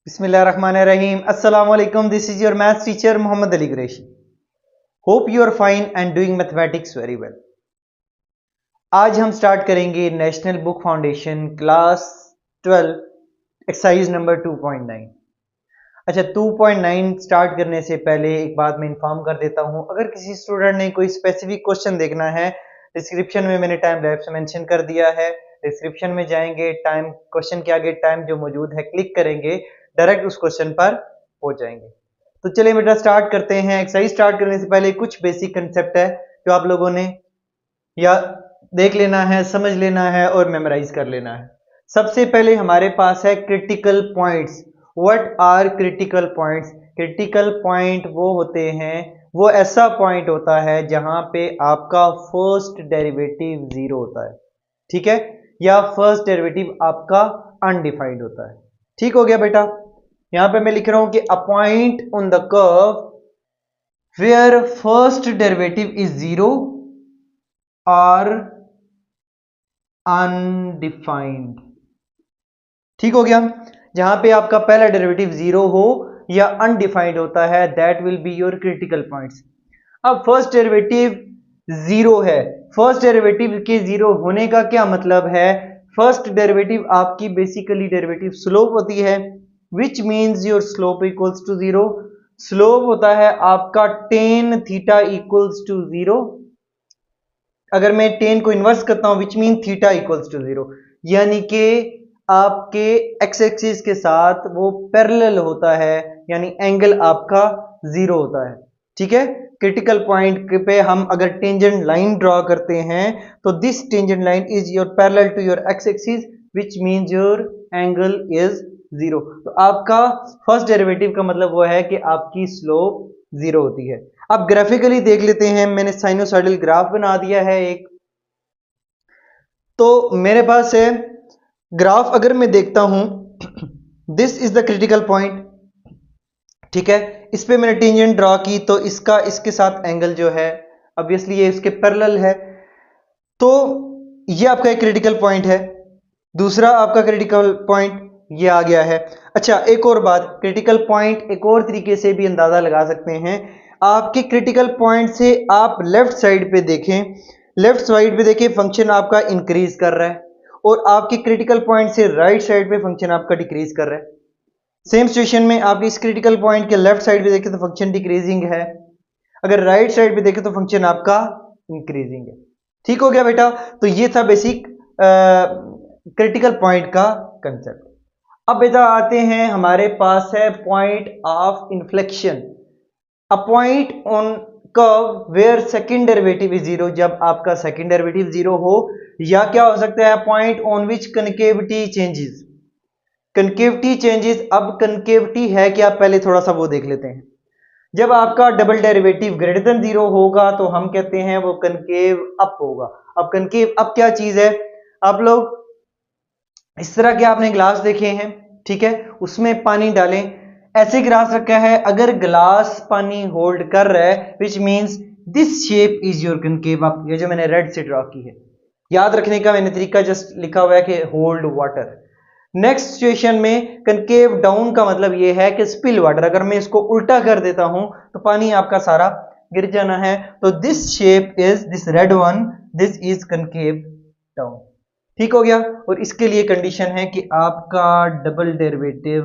Bismillahirrahmanirrahim. Assalamu alaikum. This is your maths teacher Muhammad Ali Qureshi. Hope you are fine and doing mathematics very well. आज हम start करेंगे national book foundation class 12 exercise number 2.9। अच्छा, 2.9 start करने से पहले एक बात मैं इन्फॉर्म कर देता हूं, अगर किसी स्टूडेंट ने कोई स्पेसिफिक क्वेश्चन देखना है, डिस्क्रिप्शन में मैंने टाइम लैप्स मेंशन कर दिया है। डिस्क्रिप्शन में जाएंगे, टाइम क्वेश्चन के आगे टाइम जो मौजूद है क्लिक करेंगे, डायरेक्ट उस क्वेश्चन पर पहुंच जाएंगे। तो चलिए बेटा स्टार्ट करते हैं। एक्सरसाइज स्टार्ट करने से पहले कुछ बेसिक कंसेप्ट है जो आप लोगों ने या देख लेना है, समझ लेना है और मेमोराइज कर लेना है। सबसे पहले हमारे पास है critical points. What are critical points? Critical point वो होते हैं, वो ऐसा पॉइंट होता है जहां पे आपका फर्स्ट डेरिवेटिव जीरो होता है, ठीक है, या फर्स्ट डेरिवेटिव आपका अनडिफाइंड होता है। ठीक हो गया बेटा। यहां पे मैं लिख रहा हूं कि a point on the curve where first derivative is zero और अनडिफाइंड। ठीक हो गया। जहां पे आपका पहला डेरिवेटिव जीरो हो या अनडिफाइंड होता है, that will be your critical points. अब फर्स्ट डेरिवेटिव जीरो है, फर्स्ट डेरिवेटिव के जीरो होने का क्या मतलब है? फर्स्ट डेरिवेटिव आपकी बेसिकली डेरिवेटिव स्लोप होती है, which means your slope equals to zero. Slope होता है आपका tan theta equals to zero. अगर मैं टेन को इन्वर्स करता हूं, which mean theta equals to zero, यानी कि आपके एक्स एक्सिस के साथ वो पैरेलल होता है, यानी एंगल आपका जीरो होता है। ठीक है। क्रिटिकल पॉइंट पे हम अगर टेंजेंट लाइन ड्रॉ करते हैं तो this tangent line is your parallel to your x axis, which means your angle is zero. तो आपका फर्स्ट डेरिवेटिव का मतलब वो है कि आपकी स्लोप जीरो होती है। अब ग्राफिकली देख लेते हैं, मैंने साइनोसॉइडल ग्राफ बना दिया है एक। तो मेरे पास है ग्राफ, अगर मैं देखता हूं this is the critical point, ठीक है, इस पे मैंने टेंजेंट ड्रॉ की तो इसका इसके साथ एंगल जो है ऑब्वियसली ये इसके पैरेलल है, तो ये आपका एक क्रिटिकल पॉइंट है। दूसरा आपका क्रिटिकल पॉइंट ये आ गया है। अच्छा, एक और बात, क्रिटिकल पॉइंट एक और तरीके से भी अंदाजा लगा सकते हैं। आपके क्रिटिकल पॉइंट से आप लेफ्ट साइड पे देखें, लेफ्ट साइड पे देखें फंक्शन आपका इंक्रीज कर रहा है, और आपके क्रिटिकल पॉइंट से राइट साइड पे फंक्शन आपका डिक्रीज कर रहा है। सेम सिचुएशन में आप इस क्रिटिकल पॉइंट के लेफ्ट साइड पे देखें तो फंक्शन डिक्रीजिंग है, अगर राइट साइड पे देखें तो फंक्शन आपका इंक्रीजिंग है। ठीक हो गया बेटा। तो ये था बेसिक क्रिटिकल पॉइंट का कंसेप्ट। अब बेटा आते हैं, हमारे पास है point of inflection. A point on curve where second derivative is zero, जब आपका सेकंड डेरिवेटिव जीरो हो, या क्या हो सकता है point on which concavity changes. Concavity changes, अब कनकेविटी है क्या पहले थोड़ा सा वो देख लेते हैं। जब आपका double derivative greater than zero होगा तो हम कहते हैं वो कनकेव अप होगा। अब कनकेव अप क्या चीज है? आप लोग इस तरह के आपने ग्लास देखे हैं, ठीक है, उसमें पानी डालें, ऐसे ग्लास रखा है, अगर ग्लास पानी होल्ड कर रहा है which means this shape is your concave up. ये जो मैंने रेड से ड्रॉ की है, याद रखने का मैंने तरीका जस्ट लिखा हुआ है कि होल्ड वाटर। नेक्स्ट सिचुएशन में कनकेव डाउन का मतलब यह है कि स्पिल वाटर, अगर मैं इसको उल्टा कर देता हूं तो पानी आपका सारा गिर जाना है। तो this shape is this red one, this is concave down. ठीक हो गया। और इसके लिए कंडीशन है कि आपका double derivative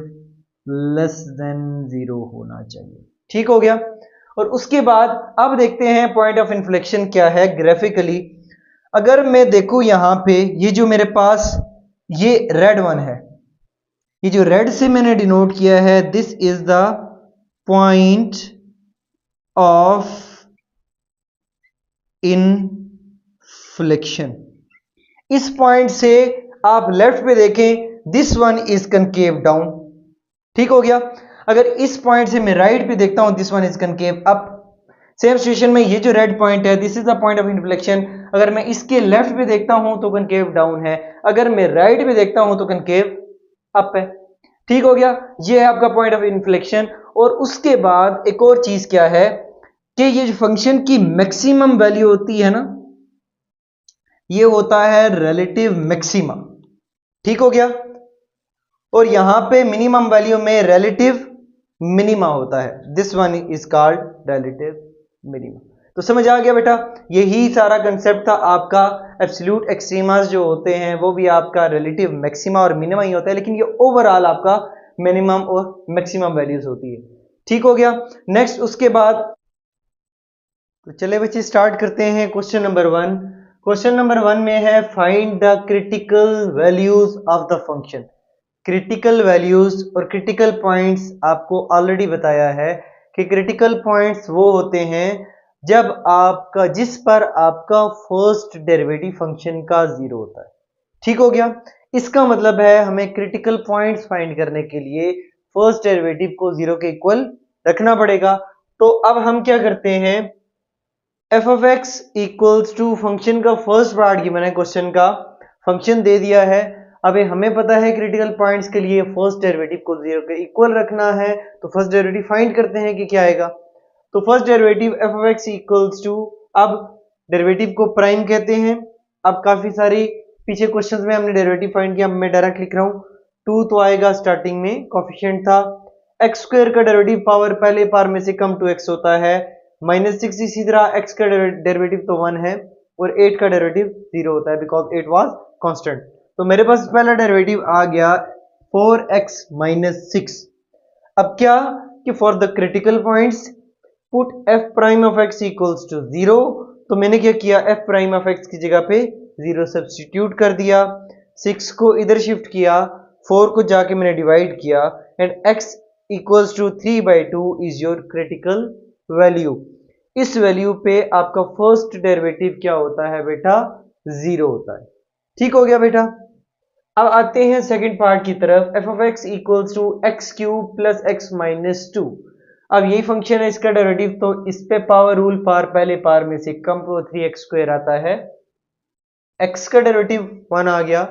less than zero होना चाहिए। ठीक हो गया। और उसके बाद अब देखते हैं पॉइंट ऑफ इन्फ्लेक्शन क्या है ग्राफिकली। अगर मैं देखूं यहां पे, ये जो मेरे पास ये रेड वन है, ये जो रेड से मैंने डिनोट किया है, this is the point of inflection. इस पॉइंट से आप लेफ्ट पे देखें, this one is concave down. ठीक हो गया। अगर इस पॉइंट से मैं राइट पे देखता हूं, this one is concave up. Same situation में ये जो रेड पॉइंट है, this is the point of inflection, अगर मैं इसके लेफ्ट पे देखता हूं तो कनकेव डाउन है, अगर मैं राइट पे देखता हूं तो कनकेव अप है। ठीक हो गया। ये है आपका पॉइंट ऑफ इन्फ्लेक्शन। और उसके बाद एक और चीज क्या है कि ये जो फंक्शन की मैक्सिमम वैल्यू होती है ना, ये होता है रिलेटिव मैक्सिमा। ठीक हो गया। और यहां पे मिनिमम वैल्यू में रिलेटिव मिनिमा होता है। This one is called relative minima. तो समझ आ गया बेटा, यही सारा कंसेप्ट था आपका। एब्सोल्यूट एक्सट्रीमास जो होते हैं वो भी आपका रिलेटिव मैक्सिमा और मिनिमा ही होता है, लेकिन ये ओवरऑल आपका मिनिमम और मैक्सिमम वैल्यूज होती है। ठीक हो गया। नेक्स्ट उसके बाद तो चले बच्चे स्टार्ट करते हैं क्वेश्चन नंबर 1। क्वेश्चन नंबर 1 में है find the critical values of the function. Critical values और क्रिटिकल पॉइंट्स आपको ऑलरेडी बताया है कि क्रिटिकल पॉइंट्स वो होते हैं जब आपका जिस पर आपका फर्स्ट डेरिवेटिव फंक्शन का जीरो होता है। ठीक हो गया। इसका मतलब है हमें क्रिटिकल पॉइंट्स फाइंड करने के लिए फर्स्ट डेरिवेटिव को जीरो के इक्वल रखना पड़ेगा। तो अब हम क्या करते हैं, f of x equals to function का फर्स्ट पार्ट गिवन है, क्वेश्चन का फंक्शन दे दिया है। अभी हमें पता है क्रिटिकल पॉइंट्स के लिए फर्स्ट डेरिवेटिव को जीरो के इक्वल रखना है, तो फर्स्ट डेरिवेटिव फाइंड करते हैं कि क्या आएगा। तो first derivative f of x equals to, अब डेरिवेटिव को प्राइम कहते हैं। अब काफी सारी पीछे क्वेश्चंस में हमने डेरिवेटिव फाइंड किया, मैं डायरेक्ट लिख रहा हूं। 2 तो आएगा, स्टार्टिंग में कोफिशिएंट था। एक्स स्क्वायर का डेरिवेटिव पावर पहले पार में से कम टू एक्स होता है, -6। इसी तरह एक्स का डेरिवेटिव तो 1 है और 8 का डेरिवेटिव 0 होता है बिकॉज 8 वाज कांस्टेंट। तो मेरे पास पहला डेरिवेटिव आ गया 4x - 6। अब क्या कि for the critical points put f prime of x equals to 0। तो मैंने क्या किया, f प्राइम ऑफ x की जगह पे 0 सब्स्टिट्यूट कर दिया, 6 को इधर शिफ्ट किया, 4 को जाके मैंने डिवाइड किया एंड x इक्वल्स टू 3/2 इज योर क्रिटिकल वैल्यू। इस वैल्यू पे आपका फर्स्ट डेरिवेटिव क्या होता है बेटा, 0 होता है। ठीक हो गया बेटा। अब आते हैं सेकंड पार्ट की तरफ, f of x equals to x cube plus x -2। अब यही फंक्शन है, इसका डेरिवेटिव तो इस पे पावर रूल पार पहले पार में से कम तो 3x² आता है, x का डेरिवेटिव 1 आ गया,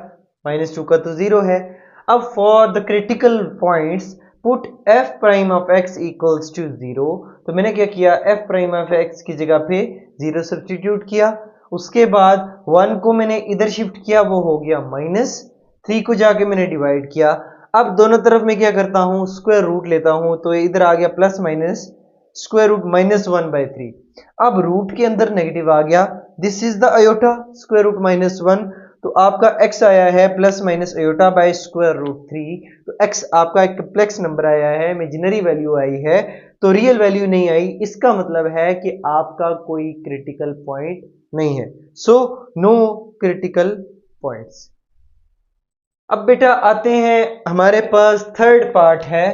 -2 का तो 0 है। अब for the critical points put f prime of x equals to 0। तो मैंने क्या किया, f प्राइम ऑफ x की जगह पे 0 सब्स्टिट्यूट किया, उसके बाद 1 को मैंने इधर शिफ्ट किया, वो हो गया -3 को जाके मैंने डिवाइड किया। अब दोनों तरफ मैं क्या करता हूं, स्क्वायर रूट लेता हूं, तो इधर आ गया प्लस माइनस स्क्वायर रूट -1/3। अब रूट के अंदर नेगेटिव आ गया, this is the iota square root -1। तो आपका x आया है plus minus iota by square root 3। तो x आपका एक कॉम्प्लेक्स नंबर आया है, इमेजिनरी वैल्यू आई है, तो रियल वैल्यू नहीं आई। इसका मतलब है कि आपका कोई क्रिटिकल पॉइंट नहीं है, सो नो क्रिटिकल पॉइंट्स। अब बेटा आते हैं हमारे पास थर्ड पार्ट है।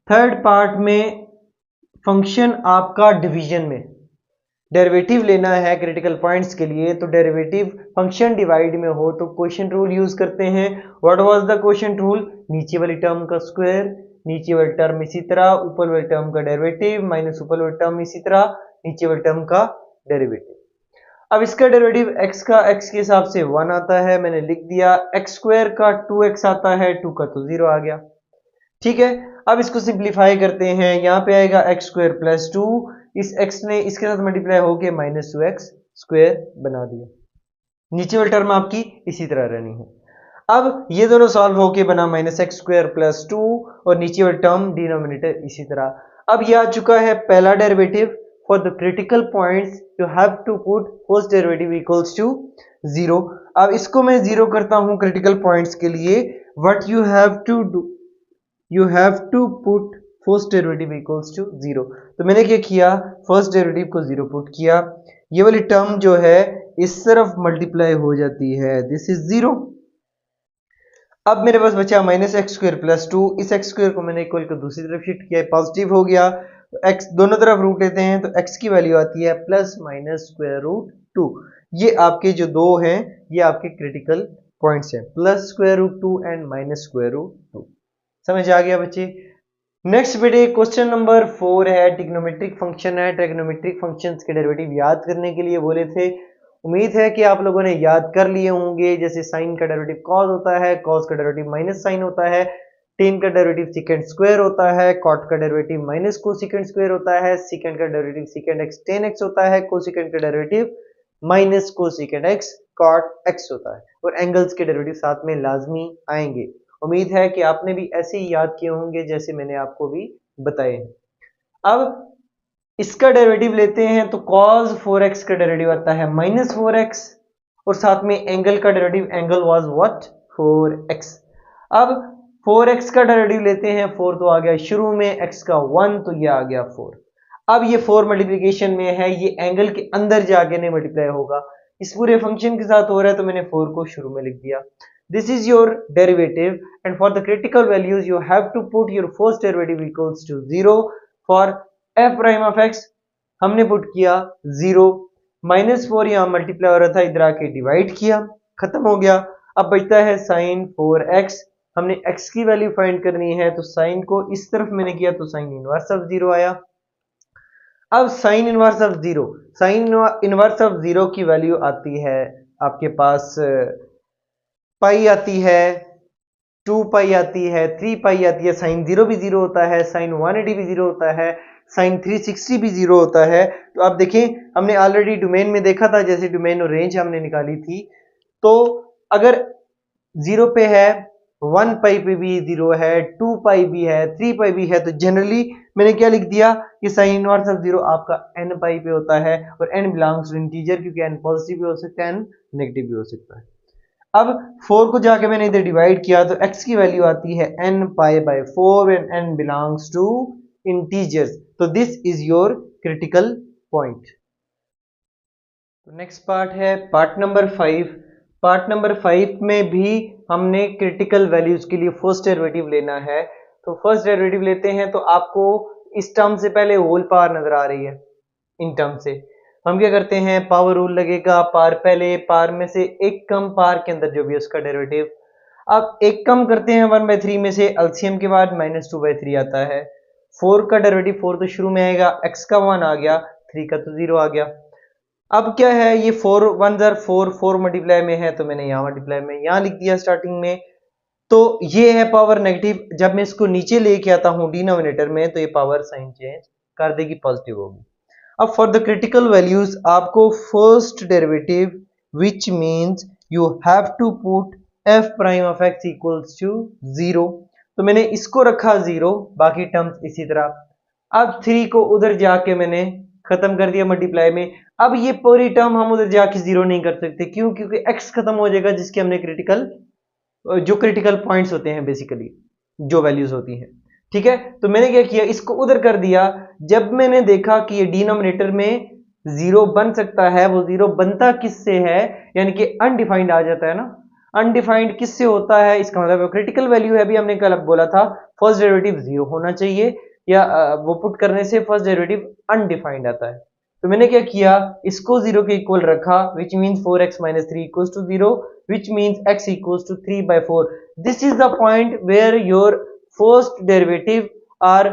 थर्ड पार्ट में फंक्शन आपका डिवीजन में डेरिवेटिव लेना है क्रिटिकल पॉइंट्स के लिए, तो डेरिवेटिव फंक्शन डिवाइड में हो तो क्वोशिएंट रूल यूज करते हैं। What was the quotient rule, नीचे वाली टर्म का स्क्वायर, नीचे वाली टर्म इसी तरह, ऊपर वाली टर्म का डेरिवेटिव माइनस ऊपर वाली टर्म इसी तरह, नीचे वाली टर्म का डेरिवेटिव। अब इसका डेरिवेटिव x का x के हिसाब से 1 आता है, मैंने लिख दिया। x स्क्वायर का 2x आता है, 2 का तो 0 आ गया। ठीक है, अब इसको सिंप्लीफाई करते हैं, यहां पे आएगा x स्क्वायर प्लस 2, इस x ने इसके साथ मल्टीप्लाई होके -2x स्क्वायर बना दिया। नीचे वाली टर्म आपकी इसी तरह रहनी है। अब ये दोनों सॉल्व होके बना -x स्क्वायर प्लस 2 और नीचे वाली टर्म डिनोमिनेटर इसी तरह। अब ये आ चुका है पहला derivative. For the critical points you have to put first derivative equals to 0। अब इसको मैं 0 करता हूं क्रिटिकल पॉइंट्स के लिए, what you have to do, you have to put first derivative equals to 0। तो मैंने क्या किया, फर्स्ट डेरिवेटिव को 0 पुट किया, ये वाली टर्म जो है इस तरफ मल्टीप्लाई हो जाती है, दिस इज 0। अब मेरे पास बचा -x स्क्वायर प्लस 2, इस x स्क्वायर को मैंने इक्वल को दूसरी तरफ शिफ्ट किया, पॉजिटिव हो गया। x दोनों तरफ रूट लेते हैं तो x की वैल्यू आती है प्लस माइनस स्क्वायर रूट 2। ये आपके जो दो हैं ये आपके क्रिटिकल पॉइंट्स हैं, plus square root 2 and minus square root 2। समझ आ गया बच्चे। नेक्स्ट बेटे क्वेश्चन नंबर 4 है, ट्रिग्नोमेट्रिक फंक्शन है। ट्रिग्नोमेट्रिक फंक्शंस के डेरिवेटिव याद करने के लिए बोले थे, उम्मीद है कि आप लोगों ने याद कर लिए होंगे। जैसे साइन का डेरिवेटिव कॉस होता है, कॉस का डेरिवेटिव माइनस साइन होता है, टेन का डेरिवेटिव सेकेंड स्क्वायर होता है, कॉट का डेरिवेटिव माइनस कोसेकेंड स्क्वायर होता है, सेकेंड का derivative secant x tan x होता है, कोसेकेंड का derivative minus cosecant x cot x होता है, और एंगल्स के डेरिवेटिव साथ में लाजमी आएंगे। उम्मीद है कि आपने भी ऐसे ही याद किए होंगे जैसे मैंने आपको भी बताए हैं। अब इसका डेरिवेटिव लेते हैं तो cos 4x का डेरिवेटिव आता है -4x और साथ में एंगल का derivative angle was what 4x। अब 4x का डेरिवेटिव लेते हैं 4 तो आ गया शुरू में x का 1 तो ये आ गया 4। अब ये 4 मल्टीप्लिकेशन में है, ये एंगल के अंदर जाके नहीं मल्टीप्लाई होगा, इस पूरे फंक्शन के साथ हो रहा है तो मैंने 4 को शुरू में लिख दिया। This is your derivative and for the critical values you have to put your first derivative equals to 0 for f prime of x हमने पुट किया 0, -4 यहां मल्टीप्लाई हो रहा था, इधर आके डिवाइड किया, खत्म हो गया। अब बचता है sin 4x, हमने x की वैल्यू फाइंड करनी है तो साइन को इस तरफ मैंने किया तो साइन इनवर्स ऑफ 0 आया। अब sine inverse of 0, sine inverse of 0 की वैल्यू आती है आपके पास पाई आती है, 2 पाई आती है, 3 पाई आती है, साइन 0 भी 0 होता है, साइन 180 भी 0 होता है, साइन 360 भी 0 होता है। तो आप देखें हमने ऑलरेडी डोमेन में देखा था, जैसे डोमेन और रेंज हमने निकाली थी, तो अगर 0 पे है, 1 पाई पे भी 0 है, 2 पाई भी है, 3 पाई भी है, तो जनरली मैंने क्या लिख दिया कि साइन इनवर्स ऑफ 0 आपका n पाई पे होता है और n बिलोंग्स टू इंटीजर, क्योंकि n पॉजिटिव भी हो सकता है, n नेगेटिव भी हो सकता है। अब 4 को जाके मैंने इधर डिवाइड किया तो x की वैल्यू आती है n pi by 4 and n belongs to integers, तो this is your critical point. Next part है पार्ट नंबर 5। पार्ट नंबर 5 में भी हमने क्रिटिकल वैल्यूज के लिए फर्स्ट डेरिवेटिव लेना है। तो फर्स्ट डेरिवेटिव लेते हैं तो आपको इस टर्म से पहले होल पावर नजर आ रही है, इन टर्म से हम क्या करते हैं, पावर रूल लगेगा, पावर पहले, पावर में से एक कम, पावर के अंदर जो भी उसका डेरिवेटिव। अब एक कम करते हैं 1/3 में से, एलसीएम के बाद -2/3 आता है। 4 का डेरिवेटिव 4 तो शुरू में आएगा, x का 1 आ गया, 3 का तो 0 आ गया। अब क्या है, ये 4 1 जार 4, 4 मल्टीप्लाई में है तो मैंने यहाँ मल्टीप्लाई में यहाँ लिख दिया स्टार्टिंग में। तो ये है पावर नेगेटिव, जब मैं इसको नीचे लेके आता हूँ डिनोमिनेटर में तो ये पावर साइन चेंज कर देगी, पॉजिटिव होगी। अब फॉर द क्रिटिकल वैल्यूज आपको first derivative which means you have to put f prime of x equals to 0, तो मैंने इसको रखा 0, बाकी टर्म्स इसी तरह। अब 3 को उधर जाके मैंने खत्म कर दिया मल्टीप्लाई में। अब ये पूरी टर्म हम उधर जाके 0 नहीं कर सकते, क्यों? क्योंकि x खत्म हो जाएगा जिसके हमने जो क्रिटिकल पॉइंट्स होते हैं, बेसिकली जो वैल्यूज होती हैं, ठीक है। तो मैंने क्या किया, इसको उधर कर दिया। जब मैंने देखा कि ये डिनोमिनेटर में 0 बन सकता है, वो 0 बनता किससे है, यानी कि अनडिफाइंड आ जाता है ना। अनडिफाइंड किससे होता है, इसका मतलब क्रिटिकल वैल्यू है, भी हमने कल बोला था फर्स्ट डेरिवेटिव 0 होना चाहिए, या वो पुट करने से फर्स्ट डेरिवेटिव अनडिफाइंड आता है। तो मैंने क्या किया, इसको 0 के इक्वल रखा, which means 4x - 3 equals to 0, which means x equals to 3/4. This is the point where your first derivative are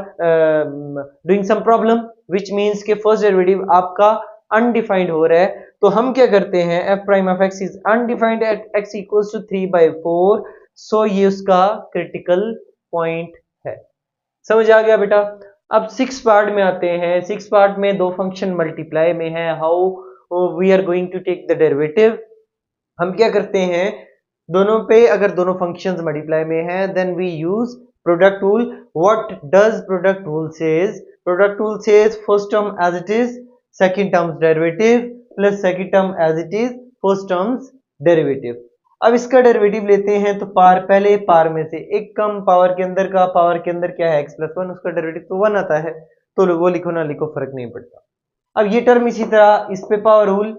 doing some problem, which means कि first derivative आपका undefined हो रहा है। तो हम क्या करते हैं, f prime of x is undefined at x equals to 3/4, so ये उसका critical point है। समझ आ गया बेटा? अब 6 पार्ट में आते हैं। 6 पार्ट में दो फंक्शन मल्टीप्लाई में है, how we are going to take the derivative. हम क्या करते हैं, दोनों पे अगर दोनों फंक्शंस मल्टीप्लाई में हैं, then we use product rule. What does product rule says? Product rule says first term as it is, second term's derivative, plus second term as it is, first term's derivative. अब इसका derivative लेते हैं तो power पहले, power में से एक कम, power के अंदर का, पावर के अंदर क्या है, x + 1, उसका डेरिवेटिव तो 1 आता है, तो वो लिखो ना लिखो फर्क नहीं पड़ता। अब ये टर्म इसी तरह, इस पे पावर रूल,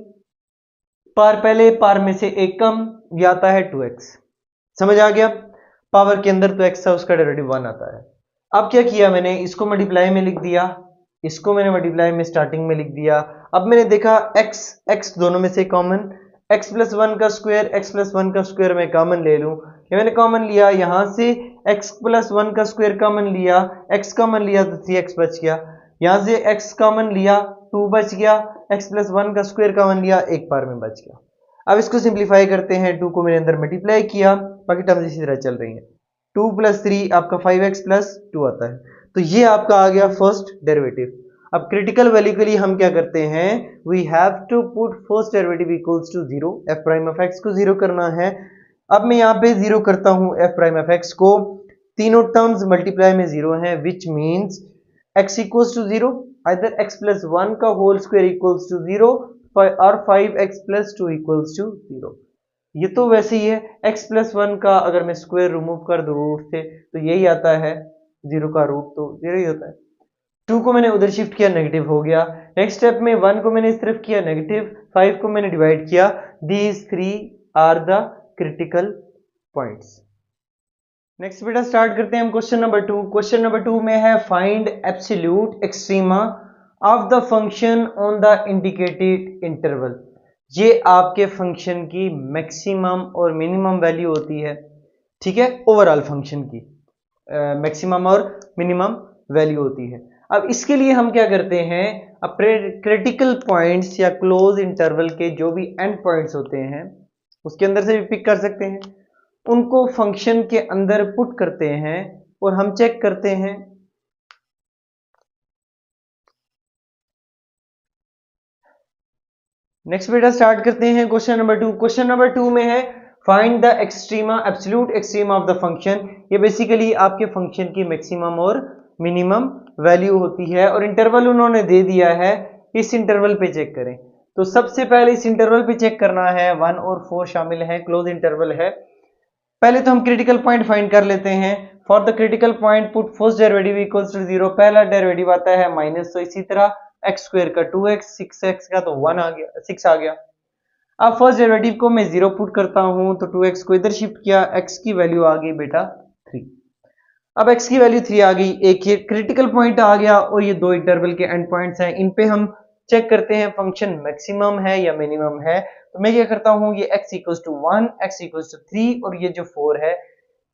पावर पहले, पावर में से एक कम, ये आता है 2x। समझ आ गया? पावर के अंदर तो x था, उसका डेरिवेटिव 1 आता है। अब क्या किया मैंने, इसको मल्टीप्लाई में लिख दिया, इसको मैंने मल्टीप्लाई में स्टार्टिंग में लिख दिया। अब मैंने देखा x दोनों में से कॉमन, x + 1 का स्क्वायर, x + 1 का स्क्वायर मैं कॉमन ले लूं। ये मैंने कॉमन लिया, यहां से x + 1 का स्क्वायर कॉमन लिया, x कॉमन लिया तो 3x बच गया। यहां से x कॉमन लिया, 2 बच गया, x + 1 का स्क्वायर कॉमन लिया, एक बार में बच गया। अब इसको सिंप्लीफाई करते हैं, 2 को मैंने अंदर मल्टीप्लाई किया, बाकी टर्म्स इसी तरह चल रही हैं। 2 + 3 आपका 5x + 2 आता है, तो ये आपका आ गया फर्स्ट डेरिवेटिव। अब क्रिटिकल वैल्यू के लिए हम क्या करते हैं, we have to put first derivative equals to 0, f prime of x को 0 करना है। अब मैं यहाँ पे जीरो करता हूँ एफ प्राइम एफ एक्स को, तीनों टर्म्स मल्टीप्लाई में जीरो हैं, which means X equals to zero, either X plus one का whole square equals to zero और 5x plus two equals to zero. ये तो वैसे ही है, x प्लस वन का अगर मैं स्क्वायर रिमूव कर दूं रूट से तो यही आता है, जीरो का रूट तो जीरो ही होता है। टू को मैंने उधर शिफ्ट किया, नेगेटिव हो गया। नेक्स्ट स्टेप में वन को मैंने सिर्फ किया नेगेटिव, फाइव को मैंने डिवाइड किया। These three are the critical points. Next बेटा स्टार्ट करते हैं हम question number two. Question number two में है find absolute extrema of the function on the indicated interval. ये आपके फंक्शन की मैक्सिमम और मिनिमम वैल्यू होती है, ठीक है, ओवरऑल फंक्शन की मैक्सिमम और मिनिमम वैल्यू होती है। अब इसके लिए हम क्या करते हैं, क्रिटिकल पॉइंट्स या क्लोज इंटरवल के जो भी एंड पॉइंट्स होते हैं उसके अंदर से भी पिक कर सकते हैं, उनको फंक्शन के अंदर पुट करते हैं और हम चेक करते हैं। नेक्स्ट बेटा स्टार्ट करते हैं question number two. Question number two में है find the extrema absolute extrema of the function. ये बेसिकली आपके फंक्शन की मैक्सिमम और मिनिमम वैल्यू होती है और इंटरवल उन्होंने दे दिया है, इस इंटरवल पे चेक करें। तो सबसे पहले इस इंटरवल पे चेक करना है, 1 और 4 शामिल है, क्लोज इंटरवल है। पहले तो हम क्रिटिकल पॉइंट फाइंड कर लेते हैं। For the critical point put first derivative equals to zero, पहला डेरिवेटिव आता है माइनस, तो इसी तरह एक्स स्क्वायर का 2x, 6x का तो 1 आ गया, 6 आ गया। अब फर्स्ट डेरिवेटिव को मैं जीरो पुट करता हूं तो 2x को इधर शिफ्ट किया, x की वैल्यू आ गई बेटा 3। अब x की वैल्यू 3 आ गई, एक ये क्रिटिकल पॉइंट आ गया और ये दो इंटरवल के एंड पॉइंट्स हैं, इन पे हम चेक करते हैं फंक्शन मैक्सिमम है या मिनिमम है। तो मैं क्या करता हूं, ये x equals to 1, x equals to 3 और ये जो 4 है,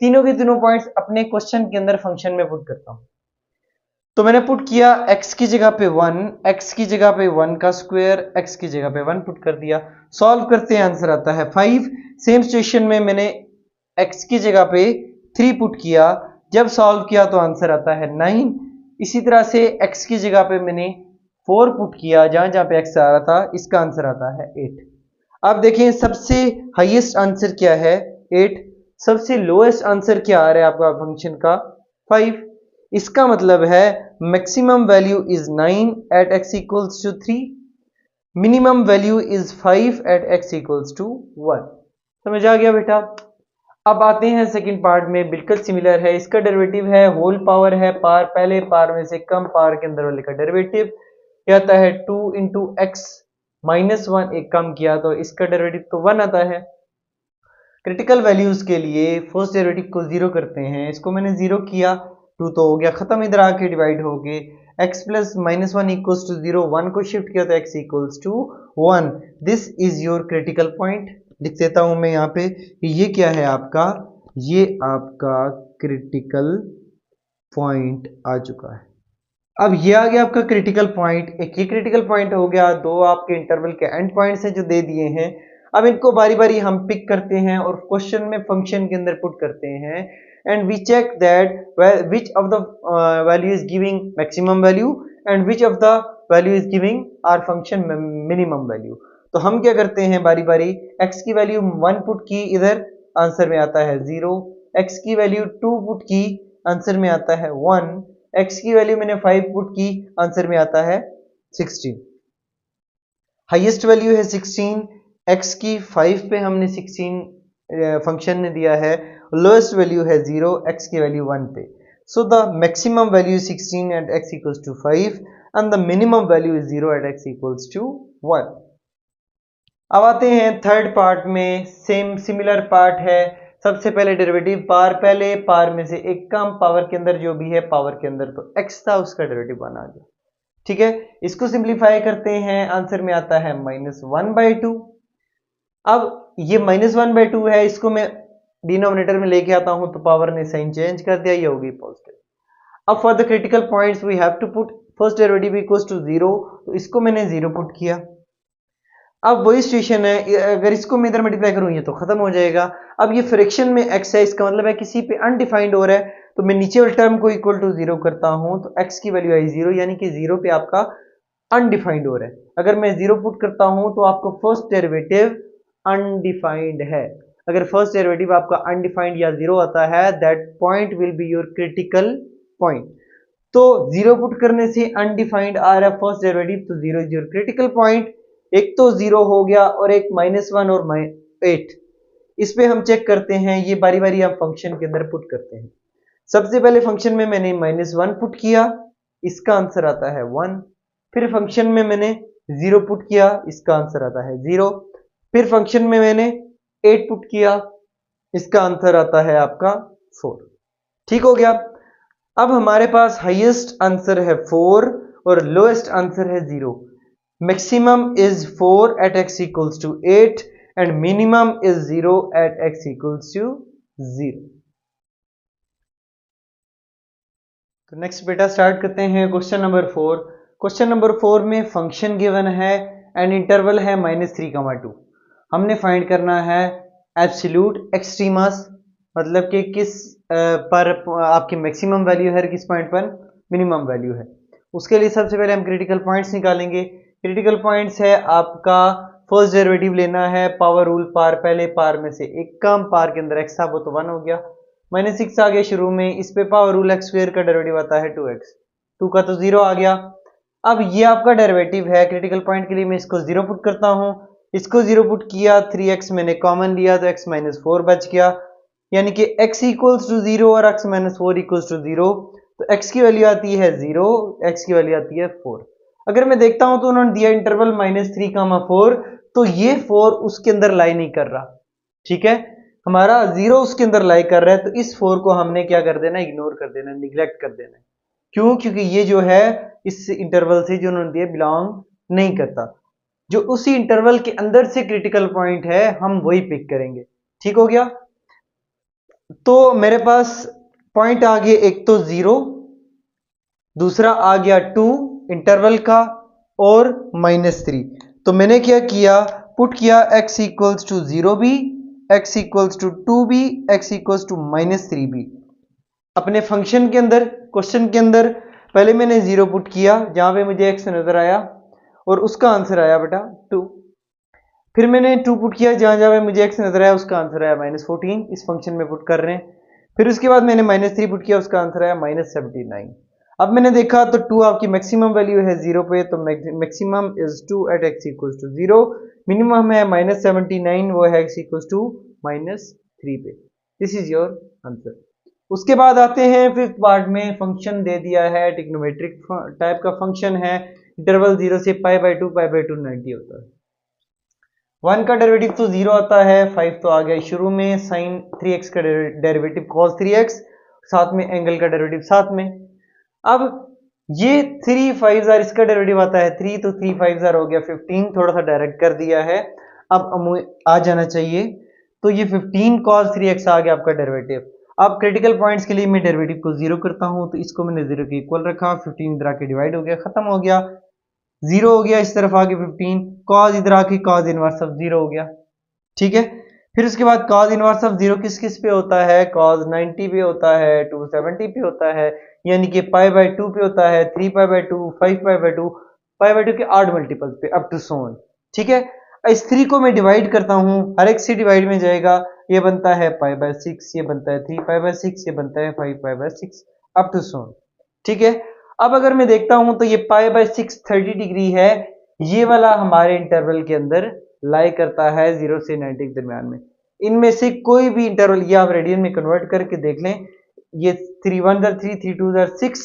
तीनों के तीनों पॉइंट्स अपने क्वेश्चन के अंदर फंक्शन में पुट करता हूं। तो मैंने पुट किया x की जगह पे 1, x की जगह पे 1 का स्क्वायर, x की जगह पे 1 पुट कर दिया। सॉल्व करते हैं, आंसर आता है 5। सेम सिचुएशन में मैंने x की जगह पे 3 पुट किया, जब सॉल्व किया तो आंसर आता है 9। इसी तरह से x की जगह पे मैंने 4 पुट किया, जहां जहां पे x आ रहा था, इसका आंसर आता है 8। अब देखें सबसे हाईएस्ट आंसर क्या है, 8। सबसे लोएस्ट आंसर क्या आ रहा है आपका फंक्शन का, 5। इसका मतलब है maximum value is 9 at x equals to 3, minimum value is 5 at x equals to 1। समझ आ गया बेटा। अब आते हैं सेकंड पार्ट में, बिल्कुल सिमिलर है, इसका डेरिवेटिव है होल पावर है पार, पहले पार में से कम पार के अंदर वाले का डेरिवेटिव आता है 2 इंटू एक्स माइनस 1, एक कम किया तो इसका डेरिवेटिव तो 1 आता है। क्रिटिकल वैल्यूज के लिए फर्स्ट डेरिवेटिव को जीरो करते हैं, इसको मैंने जीरो किया, 2 तो हो गया खत्म, इधर आके डिवाइड हो गए, x plus minus 1 equals to 0, 1 को शिफ्ट किया तो x equals to 1। This is your critical point. लिख देता हूं मैं यहाँ पे, ये क्या है आपका, ये आपका क्रिटिकल पॉइंट आ चुका है। अब ये आ गया आपका क्रिटिकल पॉइंट, एक ये क्रिटिकल पॉइंट हो गया, दो आपके इंटरवल के एंड पॉइंट्स हैं जो दे दिए हैं। अब इनको बारी बारी हम पिक करते हैं और क्वेश्चन में फंक्शन के अंदर पुट करते हैं, and we check that which of the value is giving maximum value and which of the value is giving our function minimum value. तो हम क्या करते हैं, बारी बारी x की वैल्यू 1 पुट की, इधर आंसर में आता है 0, x की वैल्यू 2 पुट की, आंसर में आता है 1, x की वैल्यू मैंने 5 पुट की, आंसर में आता है 16। हाईएस्ट वैल्यू है 16, x की 5 पे हमने 16 फंक्शन ने दिया है, लोएस्ट वैल्यू है 0, x की वैल्यू 1 पे। So the maximum value 16 at x equals to 5 and the minimum value is 0 at x equals to 1। अब आते हैं थर्ड पार्ट में, सेम सिमिलर पार्ट है। सबसे पहले डेरिवेटिव पार, पहले पार में से एक कम पावर के अंदर जो भी है, पावर के अंदर तो x था उसका डेरिवेटिव 1 आ गया, ठीक है। इसको सिंप्लीफाई करते हैं, आंसर में आता है -1/2। अब ये -1/2 है, इसको मैं डिनोमिनेटर में लेके आता हूं तो पावर ने साइन चेंज कर दिया, ये होगी पॉजिटिव। अब for the critical points we have to put first derivative equals to 0, तो इसको मैंने 0 पुट किया। अब वही सिचुएशन है, अगर इसको मैं इधर मल्टीप्लाई करूं ये तो खत्म हो जाएगा। अब ये फ्रैक्शन में x है, इसका मतलब है किसी पे अनडिफाइंड हो रहा है, तो मैं नीचे वाले टर्म को इक्वल टू 0 करता हूं तो x की वैल्यू आई 0, यानी कि 0 पे आपका अनडिफाइंड हो रहा है। अगर मैं 0 पुट करता हूं तो आपको फर्स्ट डेरिवेटिव अनडिफाइंड है। अगर फर्स्ट डेरिवेटिव आपका अनडिफाइंड या जीरो आता है, that point will be your critical point. तो जीरो पुट करने से अनडिफाइंड आ रहा है फर्स्ट डेरिवेटिव, तो zero is your critical point. एक तो जीरो हो गया और एक -1 और 8। इस पे हम चेक करते हैं, ये बारी बारी हम फंक्शन के अंदर पुट करते हैं। सबसे पहले फंक्शन में मैंने -1 पुट किया, इसका आंसर आता है 1। फिर फंक्शन में मैंने 0 पुट किया, इसका आंसर आता है 0। फिर फंक्शन में मैंने 8 पुट किया, इसका आंसर आता है आपका 4। ठीक हो गया। अब हमारे पास हाईएस्ट आंसर है 4 और लोएस्ट आंसर है 0। Maximum is 4 at x equals to 8 and minimum is 0 at x equals to 0। तो नेक्स्ट बेटा स्टार्ट करते हैं क्वेश्चन नंबर 4। क्वेश्चन नंबर 4 में फंक्शन गिवन है एंड इंटरवल है -3,2। हमने फाइंड करना है एब्सोल्यूट एक्सट्रीमस, मतलब कि किस पर आपकी मैक्सिमम वैल्यू है, किस पॉइंट पर मिनिमम वैल्यू है। उसके लिए सबसे पहले हम क्रिटिकल पॉइंट्स निकालेंगे। क्रिटिकल पॉइंट्स है आपका फर्स्ट डेरिवेटिव लेना है, पावर रूल पार, पहले पार में से एक कम, पार के अंदर x था वो तो 1 हो गया, -6 आ गया शुरू में, इस पे पावर रूल x स्क्वायर का डेरिवेटिव आता है 2x, 2 का तो 0 आ गया। अब ये आपका डेरिवेटिव है, क्रिटिकल पॉइंट के लिए मैं इसको 0 पुट करता हूं, इसको 0 पुट किया, 3x मैंने कॉमन लिया तो x - 4 बच गया, यानी कि x इक्वल्स टू 0 और x - 4 इक्वल्स टू 0। तो x की वैल्यू आती है 0, x की वैल्यू आती है 4। अगर मैं देखता हूं तो उन्होंने दिया इंटरवल -3,4, तो ये 4 उसके अंदर लाई नहीं कर रहा। ठीक है, हमारा 0 उसके अंदर लाई कर रहा है, तो इस 4 को हमने क्या कर देना, इग्नोर कर देना, निग्लेक्ट कर देना। क्यों? क्योंकि ये जो है इस इंटरवल से जो उन्होंने दिया बिलोंग नहीं करता। जो उसी इंटरवल के अंदर से क्रिटिकल पॉइंट है हम वही पिक करेंगे। ठीक हो गया। तो मेरे पास पॉइंट आ गए, एक तो 0, दूसरा आ गया 2 इंटरवल का, और -3। तो मैंने क्या किया, पुट किया x इक्वल्स टू 0 भी, x इक्वल्स टू 2 भी, x इक्वल्स टू -3 भी। अपने फंक्शन के अंदर, क्वेश्चन के अंदर पहले मैंने 0 पुट किया जहां पे मुझे x नजर आया और उसका आंसर आया बेटा 2। फिर मैंने 2 पुट किया जहां जहां पे मुझे x नजर आया, उसका आंसर आया -14, इस फंक्शन में पुट कर रहे हैं। फिर उसके बाद मैंने -3 पुट किया, उसका आंसर आया -79। अब मैंने देखा तो 2 आपकी मैक्सिमम वैल्यू है 0 पे, तो maximum is 2 at x equals to 0। Minimum है -79, वो है x इक्वल्स टू -3 पे। This is your answer. उसके बाद आते हैं फिफ्थ पार्ट में, फंक्शन दे दिया है, ट्रिग्नोमेट्रिक टाइप का फंक्शन है, इंटरवल 0 से π/2 π/2 90 होता है। 1 का डेरिवेटिव तो 0 आता है, 5 तो आ गया शुरू में, साइन 3x का डेरिवेटिव cos 3x, साथ में एंगल का डेरिवेटिव साथ में। अब ये 3 5 इसका डेरिवेटिव आता है 3, तो 3 5 हो गया 15, थोड़ा सा डायरेक्ट कर दिया है, अब आ जाना चाहिए। तो ये 15 cos 3x आ गया आपका डेरिवेटिव। अब क्रिटिकल पॉइंट्स के लिए मैं डेरिवेटिव को 0 करता हूं, तो इसको मैंने 0 के इक्वल रखा, 15 इधर आके डिवाइड हो गया, खत्म हो गया, 0 हो गया, इस तरफ आके 15, cos इधर आके cos इनवर्स ऑफ 0 हो गया। ठीक है, फिर उसके बाद cos इनवर्स ऑफ 0 किस किस पे होता है, cos 90 पे होता है, 270 पे होता है, यानी कि π/2 पे होता है, 3π/2, 5π/2, π/2 के 8 मल्टीपल्स पे अप टू सो ऑन। ठीक है, इस 3 को मैं डिवाइड करता हूं, हर एक से डिवाइड में जाएगा, ये बनता है π/6, ये बनता है 3π/6, ये बनता है 5π/6 अप टू सो ऑन। ठीक है, अब अगर मैं देखता हूं तो ये π/6 30 डिग्री है, ये वाला हमारे इंटरवल के अंदर लाई करता है 0 से 90 के दरमियान में। इनमें से कोई भी इंटरवल, ये आप रेडियन में कन्वर्ट करके देख लें, ये 3 1 3 3 2 6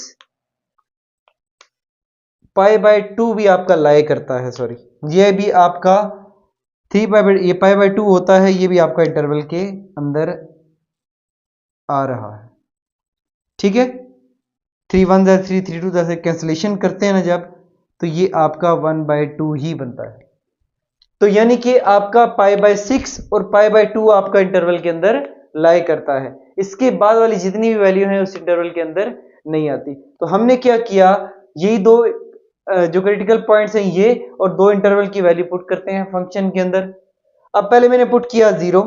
π/2 भी आपका लाई करता है, सॉरी ये भी आपका 3 ये π/2 होता है, ये भी आपका इंटरवल के अंदर आ रहा है। ठीक है, 3 1 3 3 2 से कैंसिलेशन करते हैं ना जब, तो ये आपका 1/2 ही बनता है। तो यानी कि आपका π/6 और π/2 आपका इंटरवल के अंदर लाई करता है, इसके बाद वाली जितनी भी वैल्यू है उस इंटरवल के अंदर नहीं आती। तो हमने क्या किया, यही दो जो क्रिटिकल पॉइंट्स हैं ये, और दो इंटरवल की वैल्यू पुट करते हैं फंक्शन के अंदर। अब पहले मैंने पुट किया 0,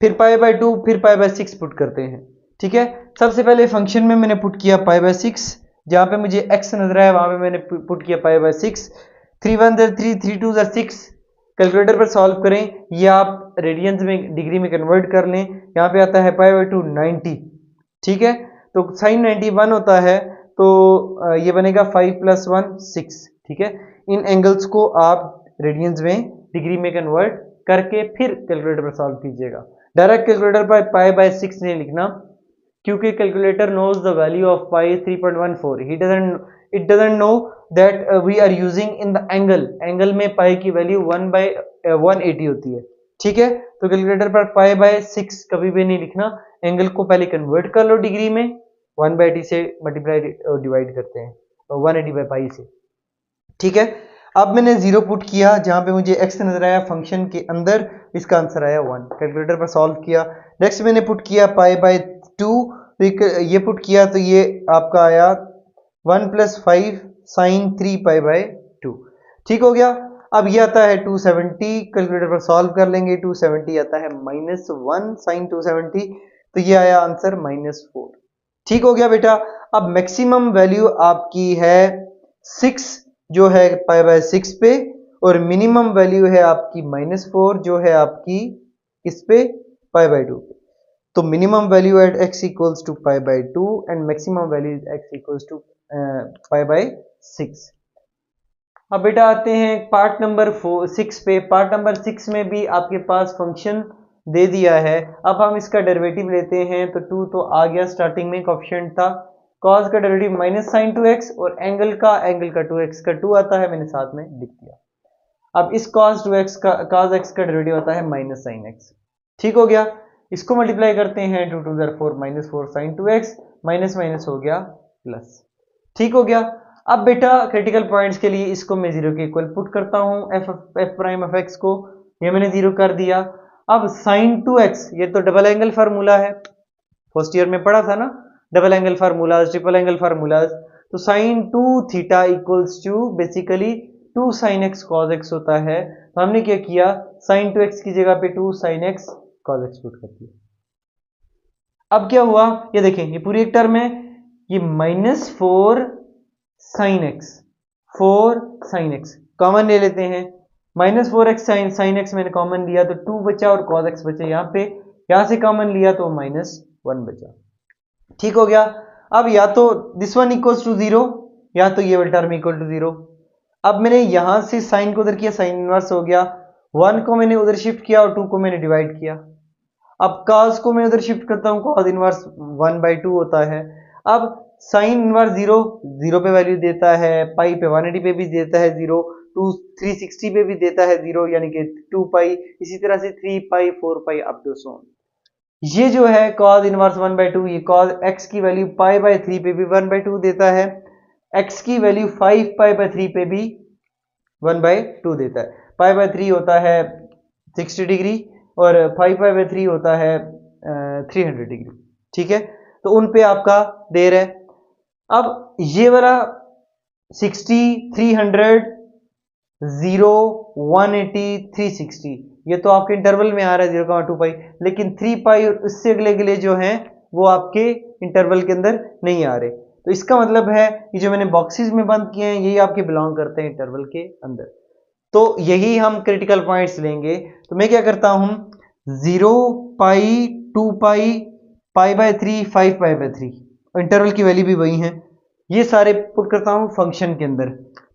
फिर π/2, फिर π/6 पुट करते हैं। ठीक है, सबसे पहले फंक्शन में मैंने पुट किया π/6, जहां पे मुझे x नजर आया वहां पे मैंने पुट किया π/6, 3 1 3 3 2 6, कैलकुलेटर पर सॉल्व करें या आप रेडियंस में डिग्री में कन्वर्ट कर लें। यहाँ पे आता है π/2 90, ठीक है। तो sin 91 होता है, तो ये बनेगा 5 + 1 6, ठीक है। इन एंगल्स को आप रेडियंस में डिग्री में कन्वर्ट करके फिर कैलकुलेटर पर सॉल्व कीजिएगा। डायरेक्ट कैलकुलेटर पर π/6 नहीं लिखना, क्योंकि calculator knows the value of pi 3.14. It doesn't know that we are using in the angle में pi की वैल्यू 1/180 होती है, ठीक है। तो कैलकुलेटर पर π/6 कभी भी नहीं लिखना, एंगल को पहले कन्वर्ट कर लो डिग्री में, 1/80 से मल्टीप्लाई डिवाइड करते हैं 180/π से, ठीक है। अब मैंने 0 पुट किया जहां पे मुझे x नजर आया फंक्शन के अंदर, इसका आंसर आया 1। कैलकुलेटर पर सॉल्व किया। नेक्स्ट मैंने पुट किया π/2, ये पुट किया तो ये आपका आया 1 + 5 sin 3π/2, ठीक हो गया। अब ये आता है 270, कैलकुलेटर पर सॉल्व कर लेंगे। 270 आता है -1 sin 270, तो ये आया आंसर -4, ठीक हो गया बेटा। अब मैक्सिमम वैल्यू आपकी है 6 जो है π/6 पे, और मिनिमम वैल्यू है आपकी -4 जो है आपकी इस पे π/2 पे। तो minimum value at x equals to π/2 and maximum value x equals to π/6। अब बेटा आते हैं पार्ट नंबर 6 पे। पार्ट नंबर 6 में भी आपके पास फंक्शन दे दिया है। अब हम इसका डेरिवेटिव लेते हैं, तो 2 तो आ गया, स्टार्टिंग में कोएफिशिएंट था। cos का डेरिवेटिव -sin 2x, और एंगल का 2x का 2 आता है, मैंने साथ में लिख दिया। अब इस cos x का डेरिवेटिव आता है -sin x, ठीक हो गया। इसको मल्टीप्लाई करते हैं, 2 2 4 -4 sin 2x, माइनस माइनस हो गया प्लस, ठीक हो गया। अब बेटा क्रिटिकल पॉइंट्स के लिए इसको मैं 0 के इक्वल पुट करता हूं, f' को ये मैंने 0 कर दिया। अब sin 2x, ये तो डबल एंगल फार्मूला है, फर्स्ट ईयर में पढ़ा था ना, double angle formulas, triple angle formulas. तो sin 2 theta equals to basically 2 sin x cos x होता है। तो हमने क्या किया, sin 2x की जगह पे 2 sin x cos x put कर दिया। अब क्या हुआ, ये देखें, ये पूरी एक टर्म है, ये -4 sin x, 4 sin x common ले लेते हैं। -4x sin x मैंने कॉमन लिया तो 2 बचा और cos x बचे यहाँ पे, यहां से कॉमन लिया तो -1 बचा, ठीक हो गया। अब या तो दिस वन इक्वल्स टू 0 या तो ये वाला टर्म इक्वल टू 0। अब मैंने यहां से साइन को उधर किया, साइन इनवर्स हो गया, 1 को मैंने उधर शिफ्ट किया और 2 को मैंने डिवाइड किया। अब cos को मैं उधर शिफ्ट करता हूं, cos इनवर्स 1/2 होता है। अब साइन इनवर्स 0 0 पे वैल्यू देता है, पाई पे 180 पे भी देता है 0, 2 360 पे भी देता है 0, यानी कि 2 पाई, इसी तरह से 3 पाई 4 पाई अप टू सो ऑन। ये जो है cos इनवर्स 1/2, ये cos x की वैल्यू π/3 पे भी 1/2 देता है, x की वैल्यू 5 π/3 पे भी 1/2 देता है। π/3 होता है 60 डिग्री और 5 π/3 होता है 300 डिग्री, ठीक है। तो उन पे आपका देर है। अब ये वाला 60, 300, 0, 180, 360, ये तो आपके इंटरवल में आ रहा है 0,2 पाई, लेकिन 3 पाई और उससे अगले अगले जो हैं वो आपके इंटरवल के अंदर नहीं आ रहे। तो इसका मतलब है ये जो मैंने बॉक्सेस में बंद किए हैं यही आपके बिलोंग करते हैं इंटरवल के अंदर। तो यही हम क्रिटिकल पॉइंट्स लेंगे। तो मैं क्या करता हूं, 0 पाई, 2 पाई, π/3, 5 π/3, इंटरवल की वैल्यू भी वही है, ये सारे पुट करता हूं फंक्शन के अंदर।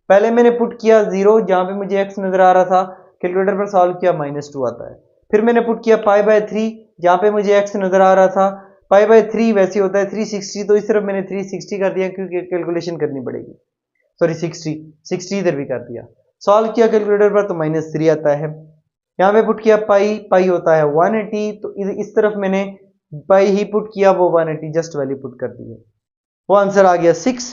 पहले मैंने पुट किया 0 जहां पे मुझे x नजर आ रहा था, कैलकुलेटर पर सॉल्व किया -2 आता है। फिर मैंने पुट किया π/3 जहां पे मुझे x नजर आ रहा था, π/3 वैसे होता है 360, तो इस तरफ मैंने 360 कर दिया क्योंकि कैलकुलेशन करनी पड़ेगी, सॉरी 60 इधर भी कर दिया। सॉल्व किया कैलकुलेटर पर तो -3 आता है। यहाँ पे पुट किया पाई होता है 180, तो इस तरफ मैंने पाई ही पुट किया, वो 180 जस्ट वैल्यू पुट कर दी है, वो आंसर आ गया 6।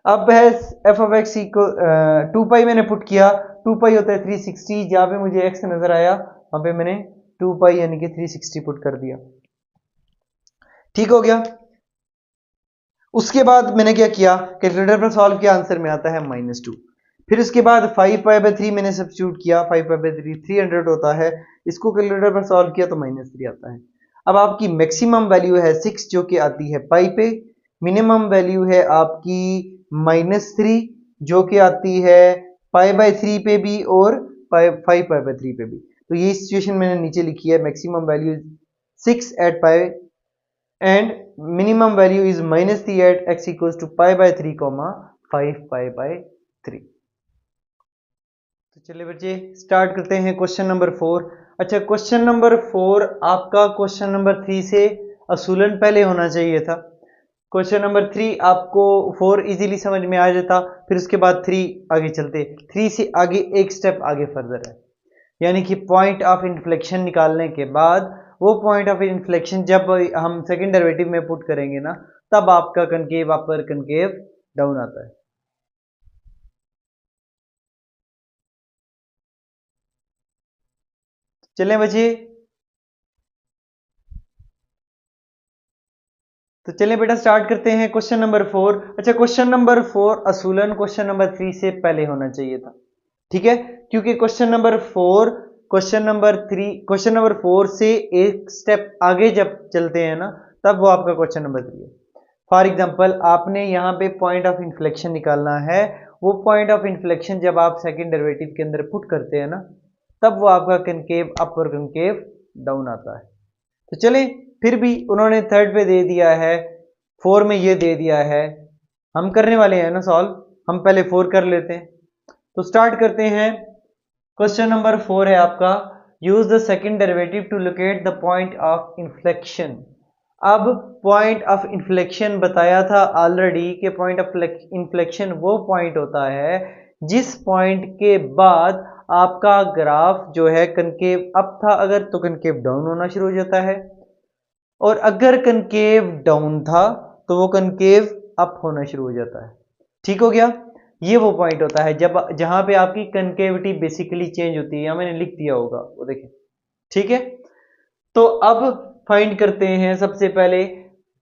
अब है f(x) इक्वल 2 पाई मैंने पुट किया, 2 पाई होता है 360, जहां पे मुझे x नजर आया वहां पे मैंने 2 पाई यानी कि 360 पुट कर दिया, ठीक हो गया। उसके बाद मैंने क्या किया, कैलकुलेटर पर सॉल्व किया, आंसर में आता है -2। फिर उसके बाद 5 π/3 मैंने सब्स्टिट्यूट किया, 5 π/3 300 होता है, इसको कैलकुलेटर पर सॉल्व किया तो -3 आता है। अब आपकी मैक्सिमम वैल्यू है 6 जो कि आती है पाई पे, मिनिमम वैल्यू है आपकी -3 जो कि आती है π/3 पे भी और 5 पाई/3 पे भी। तो ये सिचुएशन मैंने नीचे लिखी है, maximum value 6 at pi and minimum value is -3 at x equals to पाई/3 5 पाई/3। तो चलिए बच्चे स्टार्ट करते हैं क्वेश्चन नंबर 4। अच्छा, क्वेश्चन नंबर 4 आपका क्वेश्चन नंबर 3 से असूलन पहले होना चाहिए था। क्वेश्चन नंबर 3 आपको 4 इजीली समझ में आ जाता, फिर उसके बाद 3 आगे चलते, 3 से आगे एक स्टेप आगे फर्दर है, यानी कि पॉइंट ऑफ इन्फ्लेक्शन निकालने के बाद वो पॉइंट ऑफ इन्फ्लेक्शन जब हम सेकंड डेरिवेटिव में पुट करेंगे ना, तब आपका कनकेव अपर कनकेव डाउन आता है। चलें बच्चे, तो चलें बेटा स्टार्ट करते हैं क्वेश्चन नंबर 4। अच्छा, क्वेश्चन नंबर 4 असूलन क्वेश्चन नंबर 3 से पहले होना चाहिए था, ठीक है, क्योंकि क्वेश्चन नंबर 4 क्वेश्चन नंबर 4 से एक स्टेप आगे जब चलते हैं ना, तब वो आपका क्वेश्चन नंबर 3 है। फॉर एग्जांपल आपने यहाँ पे पॉइंट ऑफ इन्फ्लेक्शन निकालना है, वो पॉइंट ऑफ इन्फ्लेक्शन जब आप सेकंड डेरिवेटिव के अंदर पुट करते हैं ना, तब वो आपका कनकेव अप और कनकेव डाउन आता है। तो चलें, फिर भी उन्होंने थर्ड पे दे दिया है, 4 में ये दे दिया है, हम करने वाले हैं ना सॉल्व, हम पहले 4 कर लेते हैं। तो स्टार्ट करते हैं। क्वेश्चन नंबर 4 है आपका, use the second derivative to locate the point of inflection. अब पॉइंट ऑफ इन्फ्लेक्शन बताया था ऑलरेडी कि पॉइंट ऑफ इन्फ्लेक्शन वो पॉइंट होता है जिस पॉइंट के बाद आपका ग्राफ जो है कनकेव अप था अगर, तो कनकेव डाउन होना शुरू हो जाता है, और अगर कनकेव डाउन था तो वो कनकेव अप होना शुरू हो जाता है। ठीक हो गया, ये वो पॉइंट होता है जब जहां पे आपकी कनकेविटी बेसिकली चेंज होती है, या मैंने लिख दिया होगा वो देखें, ठीक है। तो अब फाइंड करते हैं। सबसे पहले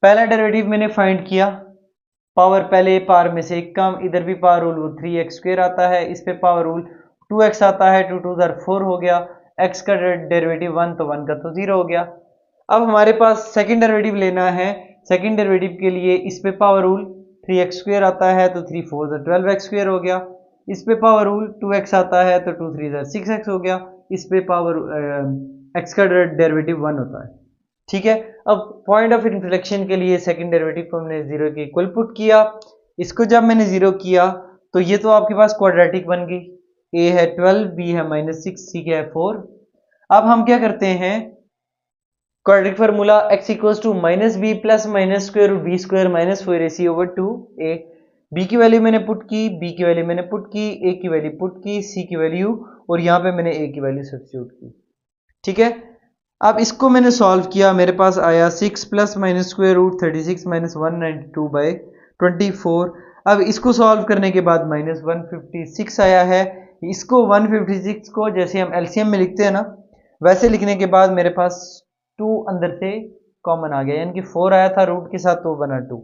पहला डेरिवेटिव मैंने फाइंड किया, पावर पहले पावर में से कम, इधर भी पावर रूल वो 3x² आता है, इस पे पावर रूल 2x आता है, 2 2 4 हो गया, x का डेरिवेटिव 1 तो 1 का तो 0 हो गया। अब हमारे पास सेकंड डेरिवेटिव लेना है, सेकंड डेरिवेटिव के लिए इस पे पावर रूल 3x² आता है, तो 3 4 12x² हो गया, इस पे पावर रूल 2x आता है, तो 2 3 6x हो गया, इस पे पावर x का डेरिवेटिव 1 होता है, ठीक है। अब पॉइंट ऑफ इन्फ्लेक्शन के लिए सेकंड डेरिवेटिव को हमने 0 के इक्वल पुट किया, इसको जब मैंने 0 किया तो ये तो आपके पास क्वाड्रेटिक बन गई, a है 12, b है -6, c क्या है 4। अब हम क्या करते हैं, quadratic formula x equals to -b plus -√b² -4ac/2a। b की वैल्यू मैंने पुट की, b की वैल्यू मैंने पुट की, a की वैल्यू पुट की, c की वैल्यू, और यहाँ पे मैंने a की वैल्यू सब्स्टिट्यूट की, ठीक है। अब इसको मैंने सॉल्व किया, मेरे पास आया 6 प्लस -√36 -192/24। अब इसको सॉल्व करने के बाद -156 आया है, इसको 156 को जैसे हम एलसीएम में लिखते हैं ना, वैसे लिखने के बाद मेरे पास 2 अंदर से कॉमन आ गया, यानी कि 4 आया था रूट के साथ तो बना 2,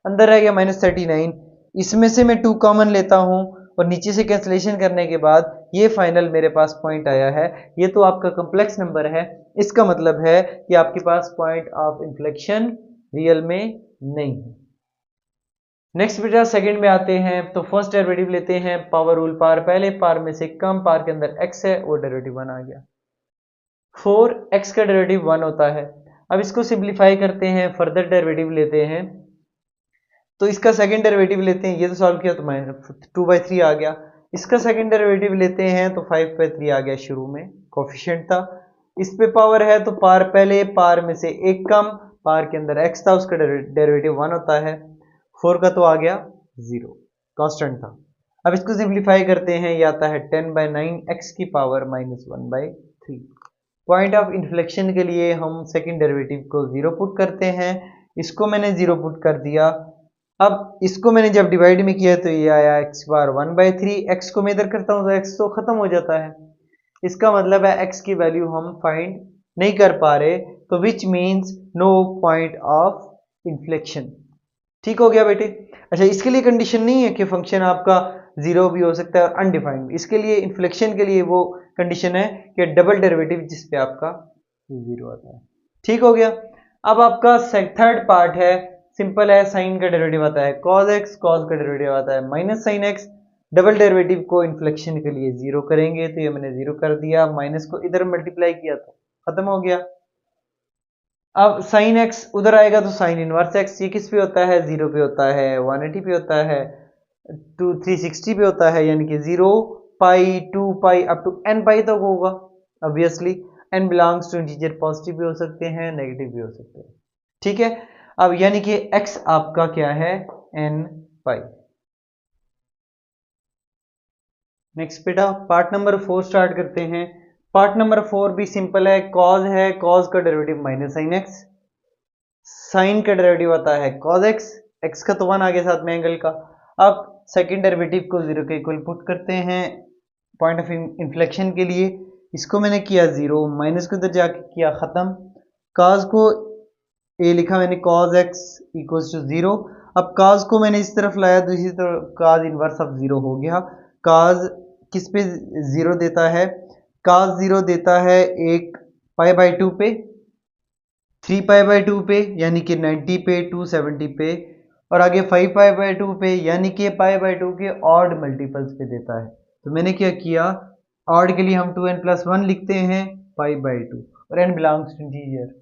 अंदर रह गया -39, इसमें से मैं 2 कॉमन लेता हूं और नीचे से कैंसलेशन करने के बाद ये फाइनल मेरे पास पॉइंट आया है। ये तो आपका कॉम्प्लेक्स नंबर है, इसका मतलब है कि आपके पास पॉइंट ऑफ इन्फ्लेक्शन रियल में नहीं है। नेक्स्ट बेटा सेकंड में आते हैं, तो फर्स्ट डेरिवेटिव लेते हैं, पावर रूल पावर पहले पावर में से कम, पावर के अंदर x है और डेरिवेटिव 1 आ गया, 4x का डेरिवेटिव 1 होता है। अब इसको सिंप्लीफाई करते हैं, फर्दर डेरिवेटिव लेते हैं, तो इसका सेकंड डेरिवेटिव लेते हैं, ये तो सॉल्व किया तो 2/3 आ गया, इसका सेकंड डेरिवेटिव लेते हैं तो 5/3 आ गया, शुरू में कोफिशिएंट था, इस पे पावर है तो पावर पहले पावर में से एक कम, पावर के अंदर x था उसका डेरिवेटिव 1 होता है, 4 का तो आ गया 0, कांस्टेंट था। अब इसको सिंप्लीफाई करते हैं, ये आता है 10/9 x की पावर -1/3। पॉइंट ऑफ इन्फ्लेक्शन के लिए हम सेकंड डेरिवेटिव को 0 पुट करते हैं, इसको मैंने 0 पुट कर दिया। अब इसको मैंने जब डिवाइड में किया तो ये आया x बार 1/3, x को मैं इधर करता हूं तो x तो खत्म हो जाता है, इसका मतलब है x की वैल्यू हम फाइंड नहीं कर पा रहे, तो which means no point of inflection. ठीक हो गया बेटे। अच्छा, इसके लिए कंडीशन नहीं है कि फंक्शन आपका 0 भी हो सकता है और अनडिफाइंड भी, इसके लिए इन्फ्लेक्शन के लिए वो कंडीशन है कि डबल डेरिवेटिव जिसपे आपका 0 आता है। ठीक हो गया। अब आपका थर्ड पार्ट है, सिंपल है, साइन का डेरिवेटिव आता है cos x, cos का डेरिवेटिव आता है -sin x, डबल डेरिवेटिव को इन्फ्लेक्शन के लिए जीरो करेंगे, तो ये मैंने जीरो कर दिया, माइनस को इधर मल्टीप्लाई किया तो खत्म हो गया। अब साइन एक्स उधर आएगा तो साइन इनवर्स एक्स, ये किस पे होता है, जीरो पे होता है, 180 पे होता है, 360 पे होता है, यानी कि 0 pi 2 pi up to n pi तक होगा। Obviously n belongs to integer, positive भी हो सकते हैं, नेगेटिव भी हो सकते हैं। ठीक है, अब यानी कि x आपका क्या है, n पाई। नेक्स्ट बेटा पार्ट नंबर 4 स्टार्ट करते हैं। पार्ट नंबर 4 भी सिंपल है, कॉज का derivative minus sine x, sine का डेरिवेटिव आता है कॉज एक्स, एक्स का तो 1 आ गया साथ में एंगल का। अब सेकंड डेरिवेटिव को 0 के इक्वल पुट करते हैं पॉइंट ऑफ इन्फ्लेक्शन के लिए, इसको मैंने किया 0, माइनस को इधर जाके किया खत्म, कॉज को ए लिखा मैंने कॉज एक्स इक्वल्स टू 0। अब कॉज को मैंने इस तरफ लाया तो इसी तरफ कॉज इनवर्स ऑफ 0 हो गया। कॉज किस पे 0 देता है, कॉज 0 देता है एक पाई बाई 2 पे, 3 पाई बाई 2 पे, यानी कि 90 पे, 270 पे, और आगे 5 पाई बाई 2 पे, यानी कि पाई बाई 2 के ऑड मल्टीपल्स पे देता है। तो मैंने क्या किया, ऑड के लिए हम 2n+1 लिखते हैं पाई बाई 2, और n बिलोंग्स टू इंटीजर।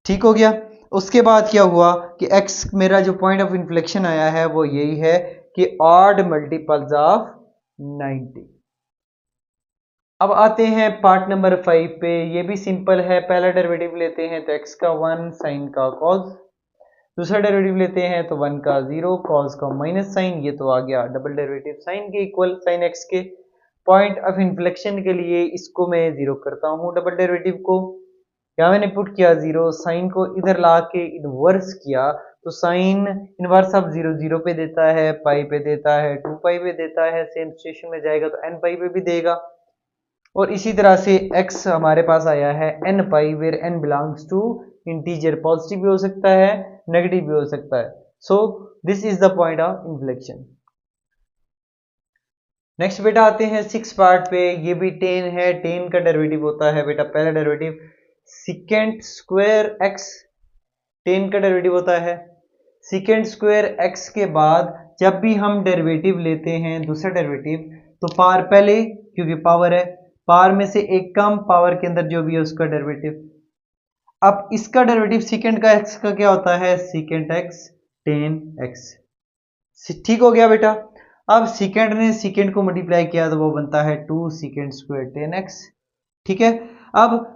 ठीक हो गया। उसके बाद क्या हुआ कि x मेरा जो पॉइंट ऑफ इन्फ्लेक्शन आया है वो यही है कि ऑड मल्टीपल्स ऑफ 90। अब आते हैं पार्ट नंबर 5 पे, ये भी सिंपल है। पहला डेरिवेटिव लेते हैं तो x का 1 साइन का cos, दूसरा डेरिवेटिव लेते हैं तो 1 का 0 cos का माइनस साइन, ये तो आ गया डबल डेरिवेटिव साइन के इक्वल, साइन x के। पॉइंट ऑफ इन्फ्लेक्शन के लिए इसको मैं 0 करता हूँ डबल डेरिवेटिव को, यहाँ मैंने पुट किया 0, साइन को इधर ला के इनवर्स किया तो साइन इनवर्स ऑफ 0 0 पे देता है, पाई पे देता है, 2 पाई पे देता है, सेम सिचुएशन में जाएगा तो n पाई पे भी देगा। और इसी तरह से x हमारे पास आया है n pi, where n belongs to integer, positive भी हो सकता है, नेगेटिव भी हो सकता है। So this is the point of inflection. Next बेटा आते हैं 6 पार्ट पे, ये भी टेन है। टेन का डेरिवेटिव होता है बेटा, पहला derivative secant square x, ten का डेरिवेटिव होता है सिकेंट स्क्वायर एक्स के बाद जब भी हम डेरिवेटिव लेते हैं दूसरा डेरिवेटिव, तो पावर पहले, क्योंकि पावर है, पावर में से एक कम, पावर के अंदर जो भी है उसका डेरिवेटिव। अब इसका डेरिवेटिव सिकेंड का एक्स का क्या होता है, सिकेंट एक्स टेन एक्स। ठीक हो गया बेटा। अब सिकेंड ने सिकेंड को मल्टीप्लाई किया तो वो बनता है 2 सिकेंड स्क्वायर टेन एक्स। ठीक है, अब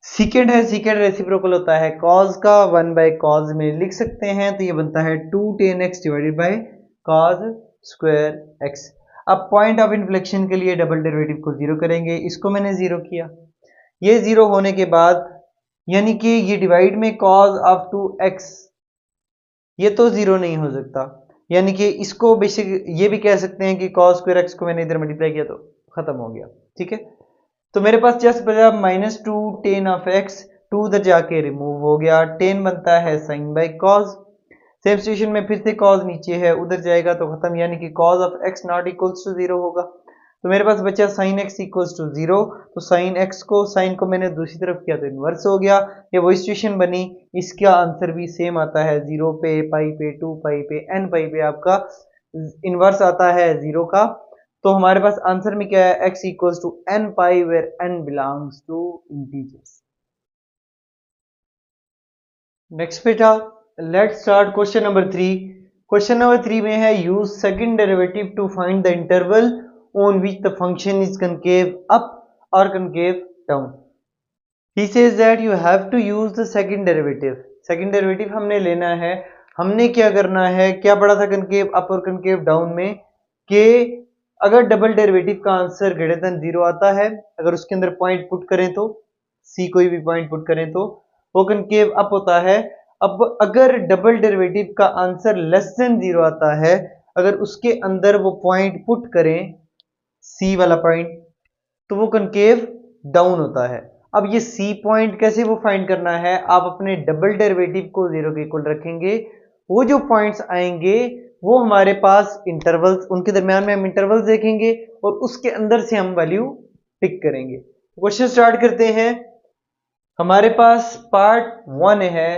सिकेंड है, सिकेंड रेसिप्रोकल होता है कॉज का, 1 बाय कॉज में लिख सकते हैं, तो ये बनता है 2 ten x divided by cause square x. अब पॉइंट ऑफ इन्फ्लेक्शन के लिए डबल डेरिवेटिव को 0 करेंगे, इसको मैंने 0 किया, ये 0 होने के बाद यानी कि ये डिवाइड में कॉज ऑफ 2x, ये तो 0 नहीं हो सकता, यानी कि इसको बेसिक ये भी कह सकते हैं कि कॉस स्क्वायर एक्स को मैंने इधर मल्टीप्लाई किया तो खत्म हो गया। ठीक है, तो मेरे पास जस्ट बचा -2 टेन ऑफ एक्स, 2 उधर जाके रिमूव हो गया, टेन बनता है sine by cos, same situation में फिर से कॉज नीचे है, उधर जाएगा तो खत्म, यानी कि cos of x not equals to 0 होगा। तो मेरे पास बचा साइन एक्स इक्वल्स टू 0, तो साइन एक्स को, साइन को मैंने दूसरी तरफ किया तो इनवर्स हो गया, ये वही सिचुएशन बनी। इसका आंसर भी सेम आता है 0 पे, पाई पे, 2 पाई पे, n पाई पे आपका इनवर्स आता है 0 का। तो हमारे पास आंसर में क्या है, x equals to n pi where n belongs to integers. Next बेटा let's start question number 3। Question number 3 में है use second derivative to find the interval on which the function is concave up or concave down. He says that you have to use the second derivative. Second derivative हमने लेना है, हमने क्या करना है, क्या पढ़ा था concave up और concave down में, कि अगर डबल डेरिवेटिव का आंसर ग्रेटर देन 0 आता है, अगर उसके अंदर पॉइंट पुट करें तो c कोई भी पॉइंट पुट करें तो वो concave up होता है। अब अगर डबल डेरिवेटिव का आंसर लेस देन 0 आता है, अगर उसके अंदर वो पॉइंट पुट करें सी वाला पॉइंट, तो वो कनकेव डाउन होता है। अब ये सी पॉइंट कैसे वो फाइंड करना है, आप अपने डबल डेरिवेटिव को 0 के इक्वल रखेंगे, वो जो पॉइंट्स आएंगे वो हमारे पास इंटरवल्स, उनके दरमियान में हम इंटरवल्स देखेंगे और उसके अंदर से हम वैल्यू पिक करेंगे। क्वेश्चन स्टार्ट करते हैं। हमारे पास पार्ट 1 है,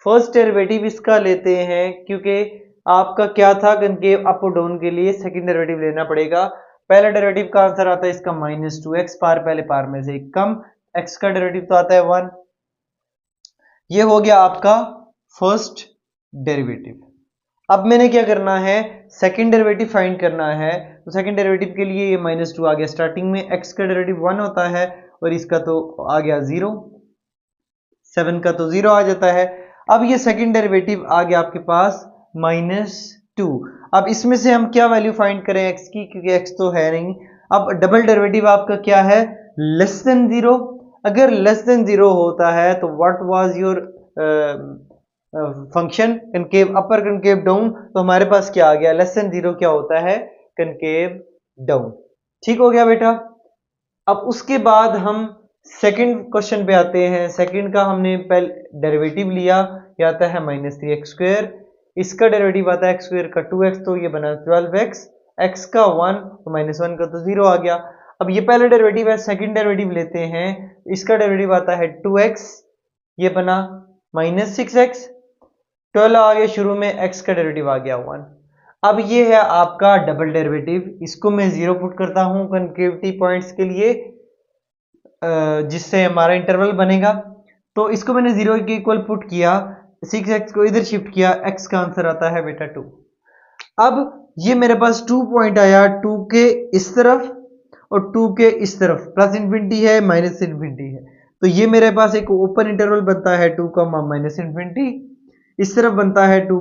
फर्स्ट डेरिवेटिव इसका लेते हैं, क्योंकि आपका क्या था, कनकेव अप और डाउन के लिए सेकंड डेरिवेटिव लेना पड़ेगा। पहला डेरिवेटिव का आंसर आता है इसका -2x, पार पहले पार में से कम, x का डेरिवेटिव तो आता है 1। ये हो गया आपका फर्स्ट डेरिवेटिव। अब मैंने क्या करना है, सेकंड डेरिवेटिव फाइंड करना है। तो सेकंड डेरिवेटिव के लिए ये -2 आ गया स्टार्टिंग में, x का डेरिवेटिव 1 होता है और इसका तो आ गया 0, 7 का तो 0 आ जाता है। अब ये सेकंड डेरिवेटिव आ गया आपके पास -2। अब इसमें से हम क्या वैल्यू फाइंड करें x की, क्योंकि x तो है नहीं। अब डबल डेरिवेटिव आपका क्या है, लेस देन 0। अगर लेस देन 0 होता है तो what was your function, concave upper concave down, तो हमारे पास क्या आ गया, लेस देन 0 क्या होता है, कनकेव डाउन। ठीक हो गया बेटा। अब उसके बाद हम सेकंड क्वेश्चन पे आते हैं। सेकंड का हमने पहले डेरिवेटिव लिया, ये आता है -3x², इसका डेरिवेटिव आता है x² का 2x, तो ये बना 12x, x का 1 तो -1 का तो 0 आ गया। अब ये पहला डेरिवेटिव है, सेकंड डेरिवेटिव लेते हैं, इसका डेरिवेटिव आता है 2x, ये बना -6x, 12 आ गया शुरू में, x का डेरिवेटिव आ गया 1। अब ये है आपका डबल डेरिवेटिव, इसको मैं 0 पुट करता हूं कनकेविटी पॉइंट्स के लिए, जिससे हमारा इंटरवल बनेगा। तो इसको मैंने 0 के इक्वल पुट किया, 6x को इधर शिफ्ट किया, x का आंसर आता है बेटा 2। अब ये मेरे पास 2 पॉइंट आया, 2 के इस तरफ और 2 के इस तरफ, प्लस इन्फिनिटी है माइनस इन्फिनिटी है, तो ये मेरे पास एक ओपन इंटरवल बनता है 2, माइनस इन्फिनिटी, इस तरफ बनता है 2,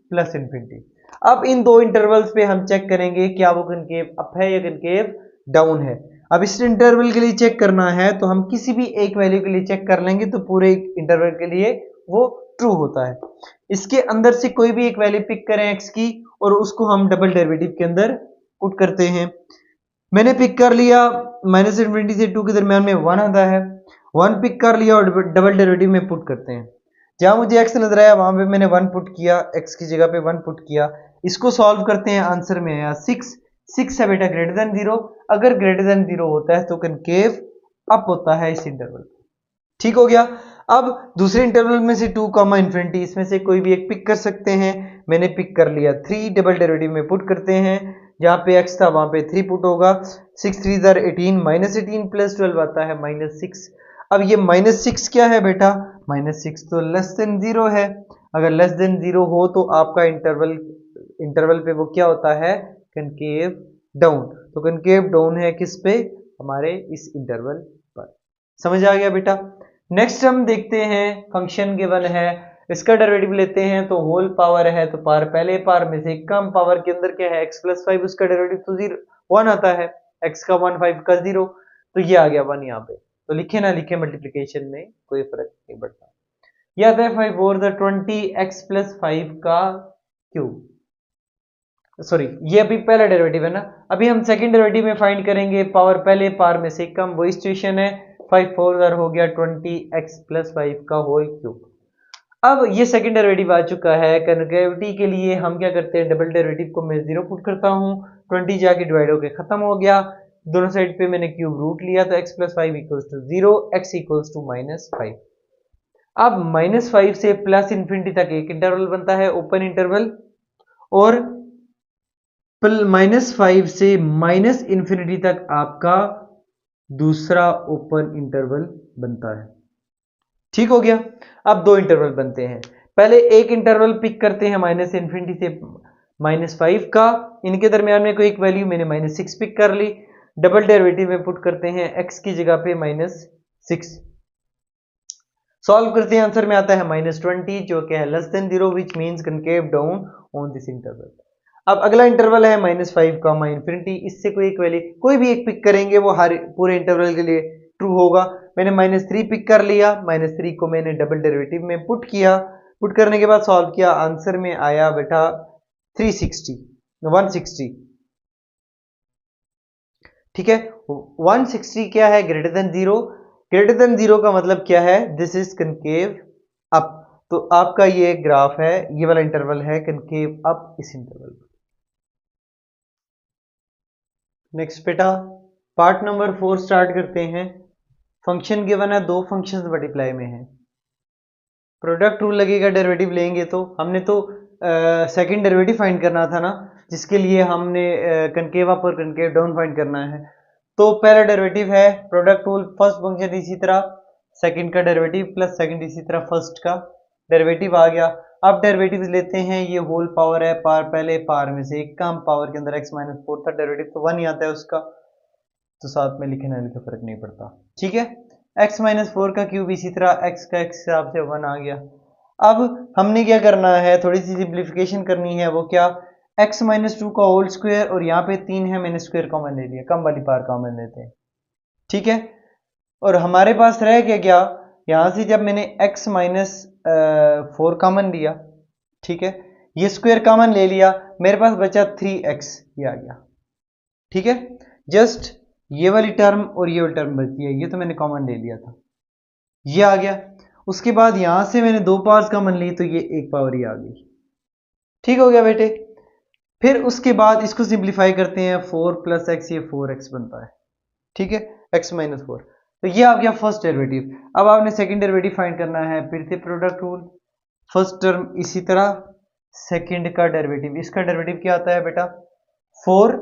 प्लस इन्फिनिटी। अब इन दो इंटरवल्स पे हम चेक करेंगे क्या वो कनकेव अप है या कनकेव डाउन है। अब इस इंटरवल के लिए चेक करना है तो हम किसी भी एक वैल्यू के लिए चेक कर लेंगे, तो पूरे इंटरवल के लिए वो ट्रू होता है। इसके अंदर से कोई भी एक वैल्यू पिक करें x की और उसको हम डबल डेरिवेटिव के अंदर पुट करते हैं। मैंने पिक कर लिया, माइनस इन्फिनिटी से 2 के दरमियान में 1 आता है, 1 पिक कर लिया और डबल डेरिवेटिव में पुट करते हैं। जहां मुझे x नजर आया वहां पे मैंने 1 पुट किया, x की जगह पे 1 पुट किया। इसको सॉल्व करते हैं, आंसर में आया 6, 6 है बेटा ग्रेटर देन 0। अगर ग्रेटर देन 0 होता है तो कनकेव अप होता है इस इंटरवल। ठीक हो गया। अब दूसरे इंटरवल में से 2, इन्फिनिटी, इसमें से कोई भी एक पिक कर सकते हैं। मैंने पिक कर लिया 3, डबल डेरिवेटिव में पुट करते हैं, जहां पे x था वहां पे 3 पुट होगा, 6 3 18, -18 प्लस 12 आता है -6। अब ये -6 क्या है बेटा, -6 तो लेस देन 0 है। अगर लेस देन 0 हो तो आपका इंटरवल पे वो क्या होता है, कनकेव डाउन। तो कनकेव डाउन है किस पे, हमारे इस इंटरवल पर। समझ आ गया बेटा। नेक्स्ट हम देखते हैं, फंक्शन गिवन है, इसका डेरिवेटिव लेते हैं तो होल पावर है, तो पार पहले पार में से कम, पावर के अंदर क्या है x+5, उसका डेरिवेटिव तो 0 1 आता है, x का 1 5 का 0, तो ये आ गया 1 यहाँ पे। तो लिखे ना लिखे मल्टीप्लिकेशन में कोई फर्क नहीं पड़ता। यह आता है 5 और 20x+5 का क्यूब, सॉरी ये अभी पहला डेरिवेटिव है ना। अभी हम सेकंड डेरिवेटिव में फाइंड करेंगे, पावर पहले पार में से कम, वही सिचुएशन है, 5 4 हो गया 20x+5 का होल क्यूब। अब ये सेकंड डेरिवेटिव आ चुका है, कनकेविटी के लिए हम क्या करते हैं, डबल डेरिवेटिव को मैं 0 पुट करता हूं, 20 जाके डिवाइड होके खत्म हो गया, दोनों साइड पे मैंने क्यूब रूट लिया, तो x+5 equals to 0, x equals to -5। अब -5 से प्लस इन्फिनिटी तक एक इंटरवल बनता है, ओपन इंटरवल, और -5 से माइनस इन्फिनिटी तक आपका दूसरा ओपन इंटरवल बनता है। ठीक हो गया। अब दो इंटरवल बनते हैं, पहले एक इंटरवल पिक करते हैं माइनस इन्फिनिटी से -5 का, इनके दरमियान में कोई एक वैल्यू मैंने -6 पिक कर ली, डबल डेरिवेटिव में पुट करते हैं, x की जगह पे -6, सॉल्व करते हैं, आंसर में आता है -20, जो कि है less than 0, which means concave down on this interval. अब अगला इंटरवल है -5 का इन्फिनिटी, इससे कोई एक वैल्यू कोई भी एक पिक करेंगे, वो हर पूरे इंटरवल के लिए ट्रू होगा। मैंने -3 पिक कर लिया, -3 को मैंने डबल डेरिवेटिव में पुट किया, पुट करने के बाद सॉल्व किया, आंसर में आया बेटा 160। ठीक है, 160 क्या है, ग्रेटर देन 0, ग्रेटर देन 0 का मतलब क्या है, दिस इज कनकेव अप। तो आपका ये ग्राफ है, ये वाला इंटरवल है कनकेव अप इस इंटरवल पर। नेक्स्ट बेटा पार्ट नंबर 4 स्टार्ट करते हैं। फंक्शन गिवन है, दो फंक्शंस मल्टीप्लाई में है, प्रोडक्ट रूल लगेगा डेरिवेटिव लेंगे तो। हमने तो सेकंड डेरिवेटिव फाइंड करना था ना, जिसके लिए हमने कनकेव अप और कनकेव डाउन फाइंड करना है। तो पहला डेरिवेटिव है प्रोडक्ट रूल, फर्स्ट फंक्शन इसी तरह सेकंड का डेरिवेटिव प्लस सेकंड इसी तरह फर्स्ट का डेरिवेटिव आ गया। अब डेरिवेटिव्स लेते हैं, ये होल पावर है, पावर पहले पावर में से एक कम, पावर के अंदर x माइनस 4 था, डेरिवेटिव तो 1 ही आता है उसका, तो साथ में लिखे ना लिखे फर्क नहीं पड़ता, ठीक है। x माइनस 4 का क्यूब इसी तरह x का x हिसाब से 1 आ गया। अब हमने क्या करना है, थोड़ी सी सिंप्लीफिकेशन करनी है, वो क्या, x माइनस 2 का होल स्क्वायर, और यहाँ पे 3 है, मैंने स्क्वायर कॉमन ले लिया, कम वाली पावर कॉमन लेते हैं, ठीक है। और हमारे पास रह क्या, यहां से जब मैंने x माइनस 4 कॉमन लिया, ठीक है, ये स्क्वायर कॉमन ले लिया, मेरे पास बचा 3x, ये आ गया, ठीक है। जस्ट ये वाली टर्म और ये वाली टर्म बची है, ये तो मैंने कॉमन ले लिया था, ये आ गया। उसके बाद यहां से मैंने 2 पावर्स कॉमन ली, तो ये 1 पावर ही आ गई, ठीक हो गया बेटे। फिर उसके बाद इसको सिंप्लीफाई करते हैं, 4 प्लस एक्स, ये 4x बनता है, ठीक है, x माइनस 4, तो ये आ गया फर्स्ट डेरिवेटिव। अब आपने सेकंड डेरिवेटिव फाइंड करना है, फिर से प्रोडक्ट रूल, फर्स्ट टर्म इसी तरह, सेकंड का डेरिवेटिव, इसका डेरिवेटिव क्या आता है बेटा 4,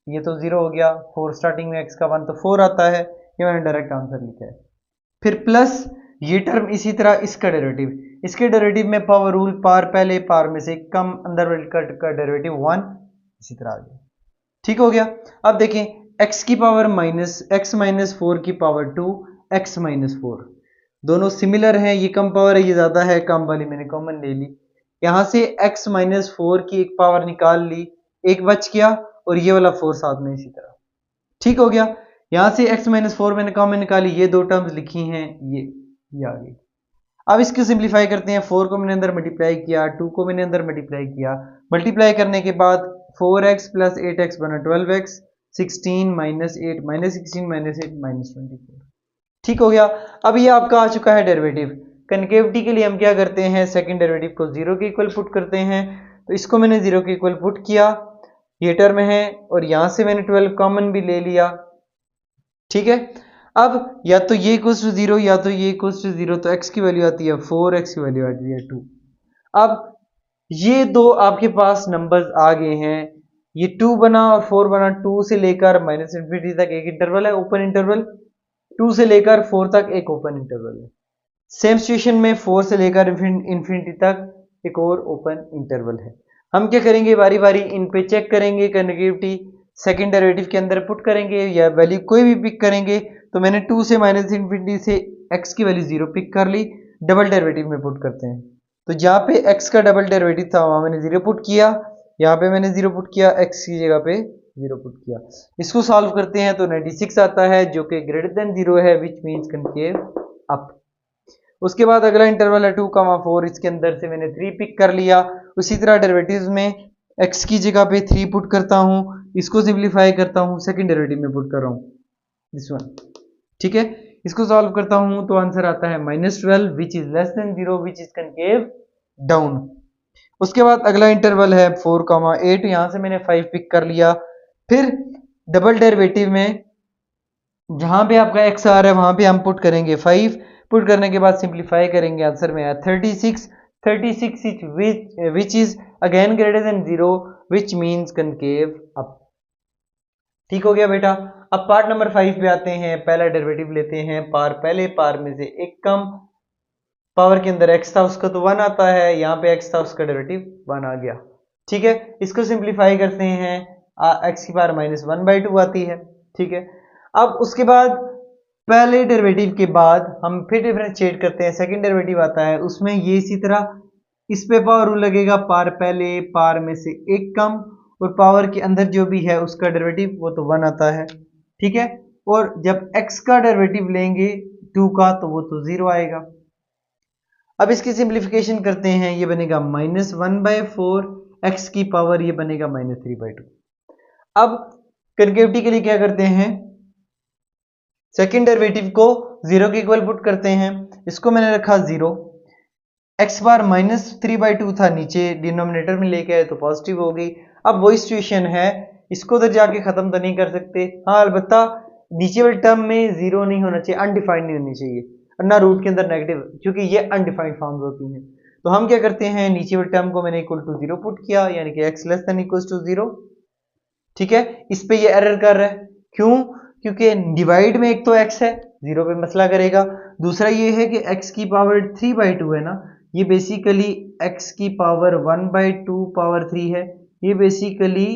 ये तो 0 हो गया, 4 स्टार्टिंग में x का 1 तो 4 आता है, ये मैंने डायरेक्ट आंसर लिखा है। फिर प्लस ये टर्म इसी तरह, इसका डेरिवेटिव, इसके डेरिवेटिव में पावर रूल, पावर पहले पावर में से कम, अंदर का डेरिवेटिव 1, इसी तरह आ गया, ठीक हो गया। अब देखें x की पावर माइनस x माइनस 4 की पावर 2 x माइनस 4, दोनों सिमिलर हैं, ये कम पावर है, ये ज्यादा है, कम वाली मैंने कॉमन ले ली, यहां से x माइनस 4 की एक पावर निकाल ली, एक बच गया, और ये वाला 4 साथ में इसी तरह, ठीक हो गया। यहां से x माइनस 4 मैंने कॉमन निकाली, ये 2 टर्म्स लिखी हैं, ये आ गई। अब इसको सिंप्लीफाई करते हैं, 4 को मैंने अंदर मल्टीप्लाई किया, 2 को मैंने अंदर मल्टीप्लाई किया, मल्टीप्लाई करने के बाद 4x प्लस 8x बना 12x, 16 minus 8 minus 16 minus 8 minus 24, ठीक हो गया। अब ये आपका आ चुका है डेरिवेटिव। कनकेविटी के लिए हम क्या करते हैं, सेकंड डेरिवेटिव को 0 के इक्वल पुट करते हैं, तो इसको मैंने 0 के इक्वल पुट किया, ये टर्म है, और यहां से मैंने 12 कॉमन भी ले लिया, ठीक है। अब या तो ये इक्वल्स टू 0 या तो ये इक्वल्स टू 0, तो x की वैल्यू आती है 4, x की वैल्यू आती है 2। अब ये दो आपके पास नंबर्स आ गए हैं, ये 2 बना और 4 बना, 2 से लेकर माइनस इन्फिनिटी तक एक इंटरवल है, ओपन इंटरवल, 2 से लेकर 4 तक एक ओपन इंटरवल है। सेम सिचुएशन में 4 से लेकर इन्फिनिटी तक एक और ओपन इंटरवल है। हम क्या करेंगे, बारी बारी इन पे चेक करेंगे, कन्वर्टिविटी सेकंड डेरिवेटिव के अंदर पुट करेंगे या वैल्यू कोई भी पिक करेंगे। तो मैंने 2 से माइनस इन्फिनिटी से x की वैल्यू 0 पिक कर ली, डबल डेरिवेटिव में पुट करते हैं, तो जहां पे x का डबल डेरिवेटिव था वहां मैंने 0 पुट किया, यहाँ पे मैंने 0 पुट किया, x की जगह पे 0 पुट किया। इसको सॉल्व करते हैं तो 96 आता है, जो कि ग्रेटर देन 0 है, विच मीन्स कनकेव अप। उसके बाद अगला इंटरवल है 2,4, इसके अंदर से मैंने 3 पिक कर लिया। उसी तरह डेरिवेटिव्स में x की जगह पे 3 पुट करता हूं, इसको सिंप्लीफाई करता हूं, सेकंड डेरिवेटिव में पुट कर रहा हूं, दिस वन, ठीक है। इसको सॉल्व करता हूं तो आंसर आता है -12 विच is less than 0 which is concave down. उसके बाद अगला इंटरवल है 4,8, यहां से मैंने 5 पिक कर लिया। फिर डबल डेरिवेटिव में जहां पे आपका x आ रहा है वहां पे हम पुट करेंगे 5, पुट करने के बाद सिंप्लीफाई करेंगे, आंसर में आया 36 which is again greater than 0 which means concave up, ठीक हो गया बेटा। अब पार्ट नंबर 5 पे आते हैं, पहला डेरिवेटिव लेते हैं, पावर पहले पावर में से एक कम, पावर के अंदर x था उसका तो 1 आता है, यहाँ पे x था उसका डेरिवेटिव 1 आ गया, ठीक है। इसको सिंप्लीफाई करते हैं, x की पावर -1/2 आती है, ठीक है। अब उसके बाद पहले डेरिवेटिव के बाद हम फिर डिफरेंशिएट करते हैं, सेकंड डेरिवेटिव आता है, उसमें ये इसी तरह इस पे पावर रूल लगेगा, पावर पहले पावर में से एक कम, और पावर के अंदर जो भी है उसका डेरिवेटिव वो तो 1 आता है, ठीक है। और जब x का डेरिवेटिव लेंगे 2 का तो वो तो 0 आएगा। अब इसकी सिंप्लीफिकेशन करते हैं, ये बनेगा -1/4, x की पावर ये बनेगा -3/2। अब कनकेविटी के लिए क्या करते हैं, सेकंड डेरिवेटिव को 0 के इक्वल पुट करते हैं, इसको मैंने रखा 0, x बार -3/2 था, नीचे डिनोमिनेटर में लेके आए तो पॉजिटिव हो गई। अब वही सिचुएशन है, इसको उधर जाके खत्म तो नहीं कर सकते, हाँ अलबत्ता नीचे वाले टर्म में 0 नहीं होना चाहिए, अनडिफाइंड नहीं होनी चाहिए, और ना रूट के अंदर नेगेटिव, क्योंकि ये अनडिफाइंड फॉर्म्स होती हैं। तो हम क्या करते हैं, नीचे वाले टर्म को मैंने इक्वल टू 0 पुट किया, यानी कि x less than equal to 0। ठीक है, इस पे ये एरर कर रहा है, क्यों? क्योंकि डिवाइड में एक तो x है, 0 पे मसला करेगा, दूसरा ये है कि x की पावर 3/2 है ना, ये बेसिकली x की पावर 1/2 पावर 3 है, ये बेसिकली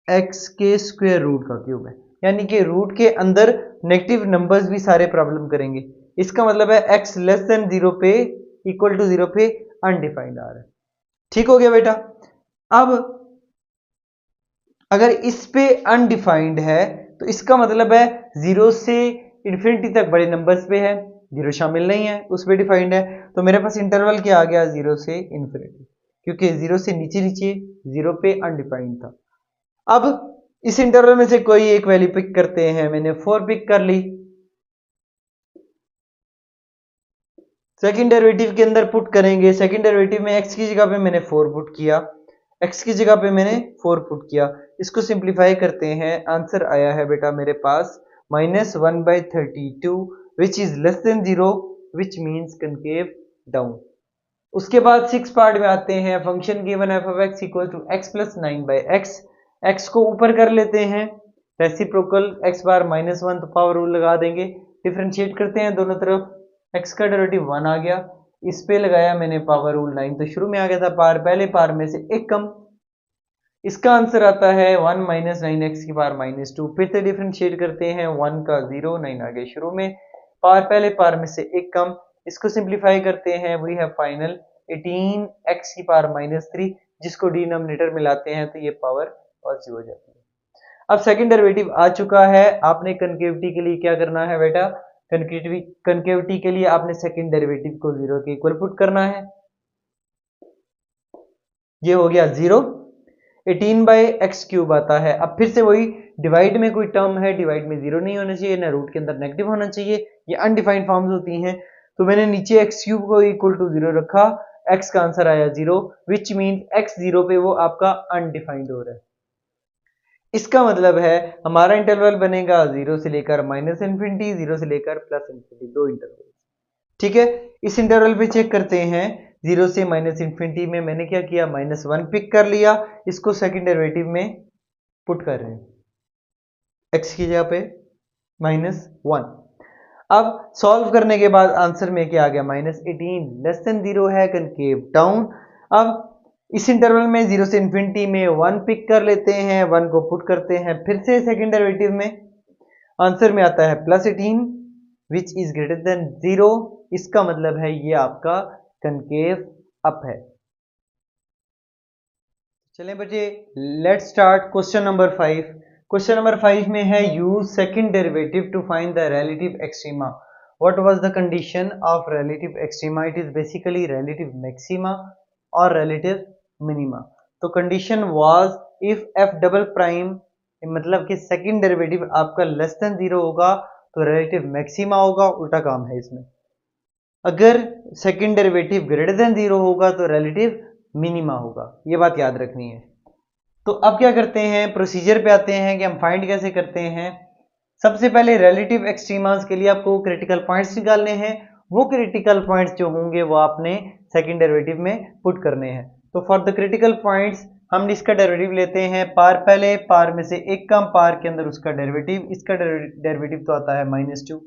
x के स्क्वायर रूट का क्यूब है, यानी कि रूट के अंदर नेगेटिव नंबर्स भी सारे प्रॉब्लम करेंगे। इसका मतलब है x लेस देन 0 पे इक्वल टू 0 पे अनडिफाइंड आ रहा है। ठीक हो गया बेटा। अब अगर इस पे अनडिफाइंड है तो इसका मतलब है 0 से इंफिनिटी तक बड़े नंबर्स पे है, 0 शामिल नहीं है, उस पे डिफाइंड है। तो मेरे पास इंटरवल क्या आ गया, 0 से इंफिनिटी, क्योंकि 0 से नीचे नीचे 0 पे अनडिफाइंड था। अब इस इंटरवल में से कोई एक वैल्यू पिक करते हैं, मैंने 4 पिक कर ली, सेकंड डेरिवेटिव के अंदर पुट करेंगे, सेकंड डेरिवेटिव में x की जगह पे मैंने 4 पुट किया, x की जगह पे मैंने 4 पुट किया, इसको सिंप्लीफाई करते हैं, आंसर आया है बेटा मेरे पास -1/32 which is less than 0 which means concave down. उसके बाद 6 पार्ट में आते हैं, function given f of x equal to x plus 9/x, x को ऊपर कर लेते हैं, रेसिप्रोकल x बार -1 तो पावर रूल लगा देंगे, डिफरेंशिएट करते हैं दोनों तरफ, x का डेरिवेटिव 1 आ गया, इस पे लगाया मैंने पावर रूल 9, तो शुरू में आ गया था पार, पहले पार में से एक कम, इसका आंसर आता है 1 - 9x की पावर -2, फिर से डिफरेंशिएट करते हैं, 1 का 0, 9 आ गया शुरू में, पार पहले पार में से एक कम, इसको सिंप्लीफाई करते हैं, वी हैव फाइनल 18x की पावर -3, जिसको डिनोमिनेटर में लाते हैं तो ये पावर पॉजिटिव हो जाती है। अब सेकंड डेरिवेटिव आ चुका है, आपने कनकेविटी के लिए क्या करना है बेटा, कनकेविटी के लिए आपने सेकंड डेरिवेटिव को 0 के इक्वल पुट करना है, ये हो गया 0, 18/x³ आता है। अब फिर से वही, डिवाइड में कोई टर्म है, डिवाइड में 0 नहीं होना चाहिए, ना रूट के अंदर नेगेटिव होना चाहिए, ये अनडिफाइंड फॉर्म्स होती हैं, तो मैंने नीचे x³ को इक्वल टू 0 रखा, x का आंसर आया 0, विच मीन्स x 0 पे वो आपका अनडिफाइंड हो रहा है। इसका मतलब है हमारा इंटरवल बनेगा 0 से लेकर -इन्फिनिटी, 0 से लेकर +इन्फिनिटी, दो इंटरवल। ठीक है, इस इंटरवल पे चेक करते हैं, 0 से -इन्फिनिटी में मैंने क्या किया, -1 पिक कर लिया, इसको सेकंड डेरिवेटिव में पुट कर रहे हैं, x की जगह पे -1। अब सॉल्व करने के बाद आंसर में क्या आ गया, -18 लेस देन 0 है, कनकेव डाउन। अब इस इंटरवल में 0 से इन्फिनिटी में 1 पिक कर लेते हैं, 1 को पुट करते हैं, फिर से सेकंड डेरिवेटिव में, आंसर में आता है +18 विच इज ग्रेटर देन 0, इसका मतलब है ये आपका कनकेव अप है। चलें बच्चे, let's start question number 5। Question number 5 में है, use second derivative to find the relative extrema, what was the condition of relative extrema, it is basically relative maxima और रिलेटिव मिनिमा। तो condition was if f double prime, मतलब कि second derivative आपका less than 0 होगा तो relative maxima होगा, उल्टा काम है इसमें, अगर सेकंड डेरिवेटिव ग्रेटर देन 0 होगा तो रिलेटिव मिनिमा होगा, ये बात याद रखनी है। तो अब क्या करते हैं, प्रोसीजर पे आते हैं कि हम फाइंड कैसे करते हैं। सबसे पहले रिलेटिव एक्सट्रीमास के लिए आपको क्रिटिकल पॉइंट्स निकालने हैं, वो क्रिटिकल पॉइंट्स जो होंगे वो आपने सेकंड डेरिवेटिव में पुट करने हैं। तो फॉर द क्रिटिकल पॉइंट्स हम इसका डेरिवेटिव लेते हैं, पार पहले, पार में से एक कम, पार के अंदर उसका डेरिवेटिव, इसका डेरिवेटिव तो आता है -2।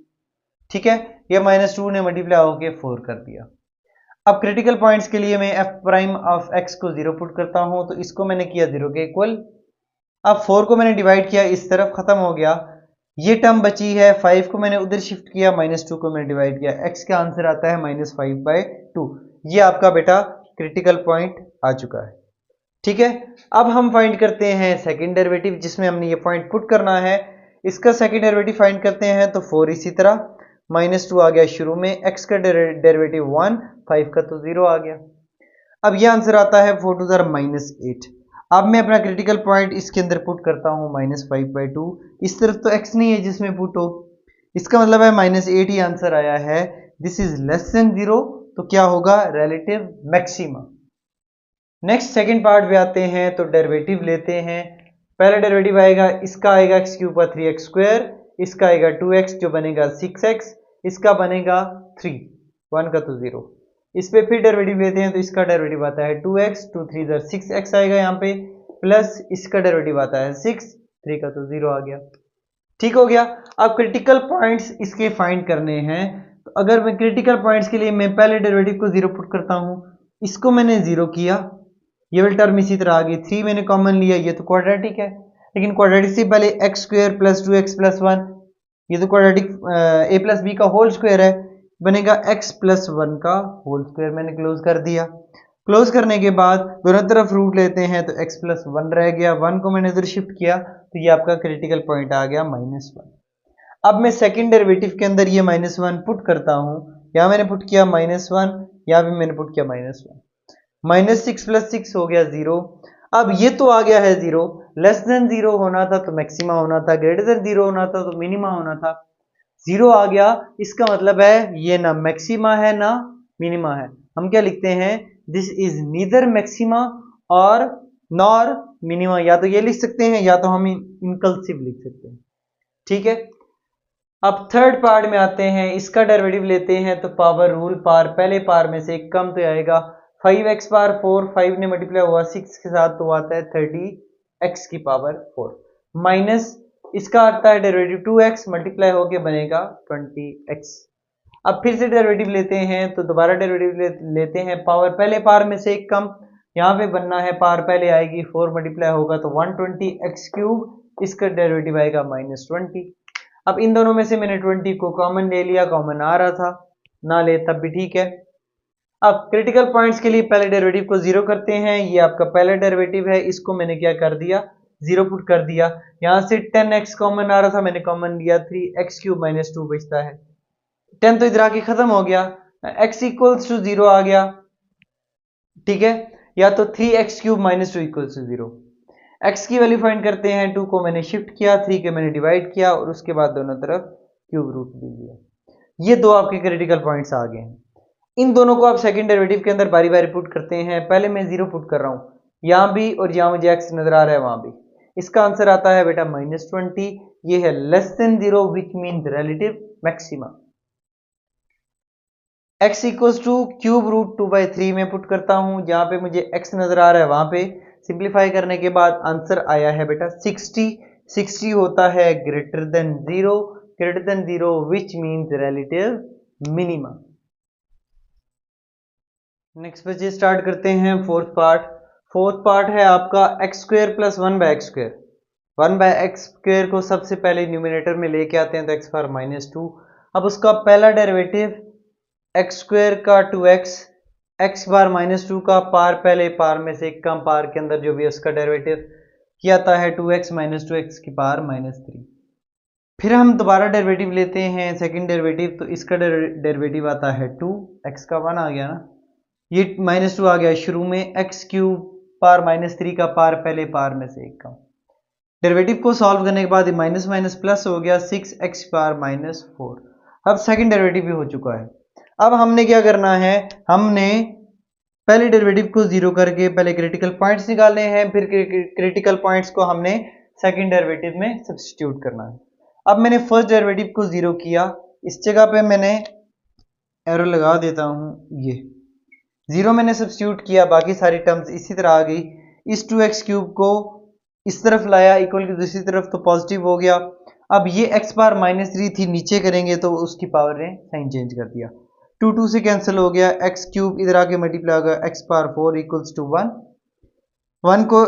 ठीक है, ये -2 ने मल्टीप्लाई होकर 4 कर दिया। अब क्रिटिकल पॉइंट्स के लिए मैं f प्राइम ऑफ x को 0 पुट करता हूं, तो इसको मैंने किया 0 के इक्वल। अब 4 को मैंने डिवाइड किया, इस तरफ खत्म हो गया, ये टर्म बची है, 5 को मैंने उधर शिफ्ट किया, -2 को मैंने डिवाइड किया, x का आंसर आता है -5/2। ये आपका बेटा क्रिटिकल पॉइंट आ चुका है। ठीक है, अब हम फाइंड करते हैं सेकंड डेरिवेटिव, जिसमें हमने ये पॉइंट पुट करना है, इसका सेकंड डेरिवेटिव फाइंड करते हैं, तो 4 इसी तरह, -2 आ गया शुरू में, x का डेरिवेटिव 1, 5 का तो 0 आ गया। अब ये आंसर आता है 4 2 -8। अब मैं अपना क्रिटिकल पॉइंट इसके अंदर पुट करता हूं, -5/2, इस तरफ तो x नहीं है जिसमें पुट हो, इसका मतलब है -8 ही आंसर आया है, दिस इज लेस देन 0, तो क्या होगा, relative maxima. Next second part पे आते हैं, तो डेरिवेटिव लेते हैं, पहला डेरिवेटिव आएगा, इसका आएगा x के ऊपर 3x², इसका आएगा 2x जो बनेगा 6x, इसका बनेगा 3, 1 का तो 0, इस पे फिर डेरिवेटिव लेते हैं तो इसका डेरिवेटिव आता है 2x, 2 3 इधर 6x आएगा यहाँ पे, प्लस इसका डेरिवेटिव आता है 6, 3 का तो 0 आ गया। ठीक हो गया। अब क्रिटिकल पॉइंट्स इसके फाइंड करने हैं, तो अगर मैं क्रिटिकल पॉइंट्स के लिए मैं पहले डेरिवेटिव को 0 पुट करता हूं, इसको मैंने 0 किया, ये वाली टर्म इसी तरह आ गई, 3 मैंने कॉमन लिया, ये तो क्वाड्रेटिक है, लेकिन क्वाड्रेटिक से पहले x square plus 2x plus 1, ये तो क्वाड्रेटिक a प्लस बी का होल स्क्वायर है, बनेगा x प्लस 1 का होल स्क्वायर। मैंने क्लोज कर दिया। क्लोज करने के बाद दोनों तरफ रूट लेते हैं तो x प्लस 1 रह गया, 1 को मैंने इधर शिफ्ट किया तो ये आपका क्रिटिकल पॉइंट आ गया -1। अब मैं सेकंड डेरिवेटिव के अंदर ये -1 पुट करता हूं, यहां मैंने पुट किया -1, यहां भी मैंने पुट किया -1, -6 प्लस 6 हो गया 0। अब ये तो आ गया है 0, लेस देन 0 होना था तो मैक्सिमा होना था, ग्रेटर देन 0 होना था तो मिनिमा होना था। 0 आ गया, इसका मतलब है ये ना मैक्सिमा है ना मिनिमा है। हम क्या लिखते हैं, दिस इज नीदर मैक्सिमा और नॉर मिनिमा, या तो ये लिख सकते हैं या तो हम इनकल्सिव लिख सकते हैं। ठीक है। अब थर्ड पार्ट में आते हैं, इसका डेरिवेटिव लेते हैं तो पावर रूल पार, पहले पार में से एक कम तो आएगा 5x पावर 4, 5 ने मल्टीप्लाई हुआ 6 के साथ तो आता है 30x की पावर 4, माइनस इसका आता है डेरिवेटिव 2x मल्टीप्लाई होके बनेगा 20x। अब फिर से डेरिवेटिव लेते हैं तो दोबारा डेरिवेटिव लेते हैं, पावर पहले पार में से एक कम, यहाँ पे बनना है पावर पहले आएगी 4 मल्टीप्लाई होगा तो 120x क्यूब, इसका डेरिवेटिव आएगा -20। अब इन दोनों में से मैंने 20 को कॉमन ले लिया, कॉमन आ रहा था, ना ले तब भी ठीक है। अब क्रिटिकल पॉइंट्स के लिए पहले डेरिवेटिव को 0 करते हैं, ये आपका पहला डेरिवेटिव है, इसको मैंने क्या कर दिया 0 पुट कर दिया। यहां से 10x कॉमन आ रहा था, मैंने कॉमन लिया, 3x क्यूब -2 बचता है, 10 तो इधर आके खत्म हो गया, x इक्वल्स टू 0 आ गया। ठीक है, या तो 3x cube -2 equals to 0। x की वैल्यू फाइंड करते हैं, 2 को मैंने शिफ्ट किया, 3 के मैंने डिवाइड किया और उसके बाद दोनों तरफ क्यूब रूट ले लिया। ये दो आपके क्रिटिकल पॉइंट्स आ गए हैं। इन दोनों को आप सेकंड डेरिवेटिव के अंदर बारी बारी पुट करते हैं। पहले मैं 0 पुट कर रहा हूं, यहां भी और जहां मुझे x नजर आ रहा है वहां भी। इसका आंसर आता है बेटा -20, ये है less than 0 which means relative maxima. x equals to cube root 2/3 में पुट करता हूं, जहां पे मुझे x नजर आ रहा है वहां पे सिंप्लीफाई करने के बाद आंसर आया है बेटा 60। 60 होता है greater than 0 which means relative minima. Next बच्चे स्टार्ट करते हैं फोर्थ पार्ट। फोर्थ पार्ट है आपका x square plus 1/x square. 1/x square को सबसे पहले न्यूमिनेटर में लेके आते हैं तो x पावर -2। अब उसका पहला डेरिवेटिव एक्स स्क्वेयर का 2x, x बार -2 का पार पहले पार में से एक कम पार के अंदर जो भी उसका डेरिवेटिव किया आता है 2x -2x की पावर -3। फिर हम दोबारा डेरिवेटिव लेते हैं सेकंड डेरिवेटिव, तो इसका डेरिवेटिव आता है 2, x का 1 आ गया ना, ये -2 आ गया शुरू में, x क्यूब पार -3 का पार पहले पार में से एक कम। डेरिवेटिव को सॉल्व करने के बाद माइनस माइनस प्लस हो गया 6x पार -4। अब सेकंड डेरिवेटिव भी हो चुका है। अब हमने क्या करना है, हमने पहले डेरिवेटिव को 0 करके पहले क्रिटिकल पॉइंट्स निकालने हैं, फिर क्रिटिकल पॉइंट्स को हमने सेकंड डेरिवेटिव में सब्स्टिट्यूट करना है। अब मैंने फर्स्ट डेरिवेटिव को 0 किया, इस जगह पे मैंने एरो लगा देता हूं, ये 0 मैंने सब्स्टिट्यूट किया, बाकी सारी टर्म्स इसी तरह आ गई। इस 2x क्यूब को इस तरफ लाया इक्वल की दूसरी तरफ तो पॉजिटिव हो गया। अब ये x बार -3 थी, नीचे करेंगे तो उसकी पावर ने साइन चेंज कर दिया, 2 से कैंसिल हो गया, x क्यूब इधर आके मल्टीप्लाई होगा x पावर 4 इक्वल्स टू 1। 1 को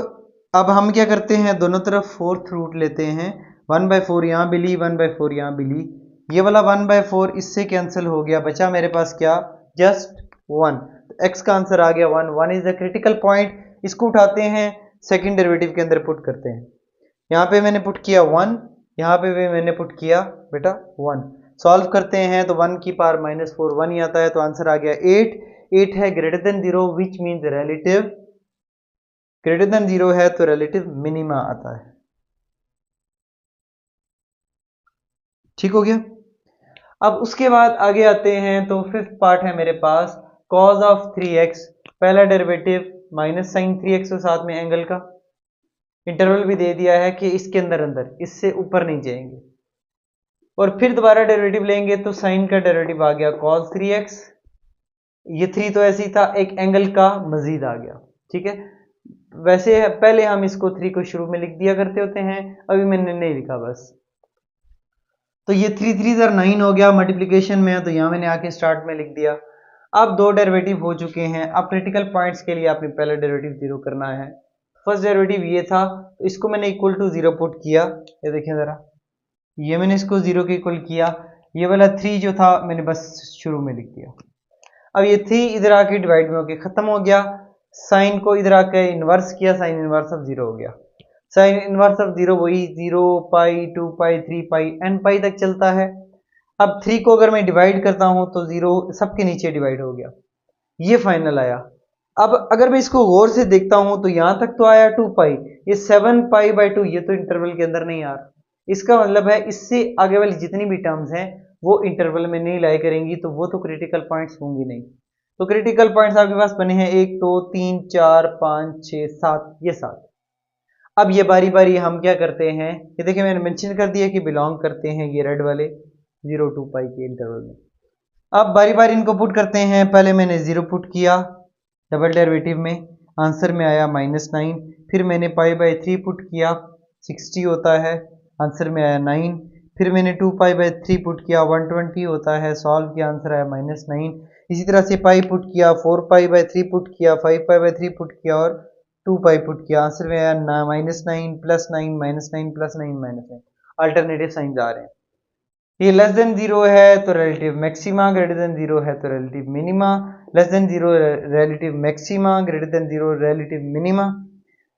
अब हम क्या करते हैं, दोनों तरफ फोर्थ रूट लेते हैं, 1/4 यहाँ भी ली, 1/4 यहाँ भी ली, ये वाला 1/4 इससे कैंसिल हो गया, बचा मेरे पास क्या, जस्ट 1। x का आंसर आ गया 1 इज द क्रिटिकल पॉइंट। इसको उठाते हैं सेकंड डेरिवेटिव के अंदर पुट करते हैं, यहाँ पे मैंने पुट किया 1, यहाँ पे भी मैंने पुट किया बेटा 1। सॉल्व करते हैं तो 1 की पावर -4 1 ही आता है, तो आंसर आ गया 8। 8 है greater than 0 which means relative, greater than 0 है तो रिलेटिव मिनिमा आता है। ठीक हो गया। अब उसके बाद आगे आते हैं तो फिफ्थ पार्ट है मेरे पास, cos ऑफ 3x, पहला डेरिवेटिव माइनस साइन 3x के साथ में एंगल का इंटरवल भी दे दिया है कि इसके अंदर इससे ऊपर नहीं जाएंगे, और फिर दोबारा डेरिवेटिव लेंगे तो साइन का डेरिवेटिव आ गया cos 3x ये 3 तो ऐसे ही था, एक एंगल का मजीद आ गया। ठीक है, वैसे पहले हम इसको 3 को शुरू में लिख दिया करते होते हैं, अभी मैंने नहीं लिखा बस। तो ये 3 3 9 हो गया, मल्टीप्लीकेशन में है तो यहाँ मैंने आके स्टार्ट में लिख दिया। अब दो डेरिवेटिव हो चुके हैं। अब क्रिटिकल पॉइंट्स के लिए आपने पहला डेरिवेटिव जीरो करना है। फर्स्ट डेरिवेटिव ये था, तो इसको मैंने इक्वल टू जीरो पुट किया। ये देखें जरा, ये मैंने इसको जीरो के इक्वल किया। ये वाला 3 जो था मैंने बस शुरू में लिख दिया। अब ये 3 इधर आके डिवाइड में होके खत्म हो गया। साइन को इधर आके इन्वर्स किया, साइन इन्वर्स ऑफ जीरो हो गया। साइन इन्वर्स ऑफ जीरो वही 0 पाई 2 पाई 3 पाई n पाई तक चलता है। अब 3 को अगर मैं डिवाइड करता हूं तो 0 सबके नीचे डिवाइड हो गया, ये फाइनल आया। अब अगर मैं इसको गौर से देखता हूं तो यहां तक तो आया 2 पाई, ये 7 पाई बाई 2 ये तो इंटरवल के अंदर नहीं आ रहा। इसका मतलब है इससे आगे वाली जितनी भी टर्म्स हैं वो इंटरवल में नहीं लाई करेंगी, तो वो तो क्रिटिकल पॉइंट्स होंगी नहीं। तो क्रिटिकल पॉइंट्स आपके पास बने हैं 1 2 3 4 5 6 7, ये 7। अब ये बारी बारी हम क्या करते हैं, ये देखिए मैंने मेंशन कर दिया कि बिलोंग करते हैं ये रेड वाले 0 2 पाई के इंटरवल में। अब बारी बारी इनको पुट करते हैं। पहले मैंने 0 पुट किया डबल डेरिवेटिव में, आंसर में आया -9। फिर मैंने पाई बाई 3 पुट किया, 60 होता है, आंसर में आया 9। फिर मैंने 2 पाई बाई 3 पुट किया, 120 होता है, सॉल्व किया, आंसर आया -9। इसी तरह से पाई पुट किया, 4 पाई बाई 3 पुट किया, 5 पाई बाई 3 पुट किया और 2 पाई पुट किया, आंसर में आया -9 +9 -9 +9 -9। अल्टरनेटिव साइन आ रहे हैं। ये लेस देन 0 है तो रिलेटिव मैक्सिमा, ग्रेटर देन 0 है तो relative minima, less than 0 relative maxima, greater than 0 relative minima,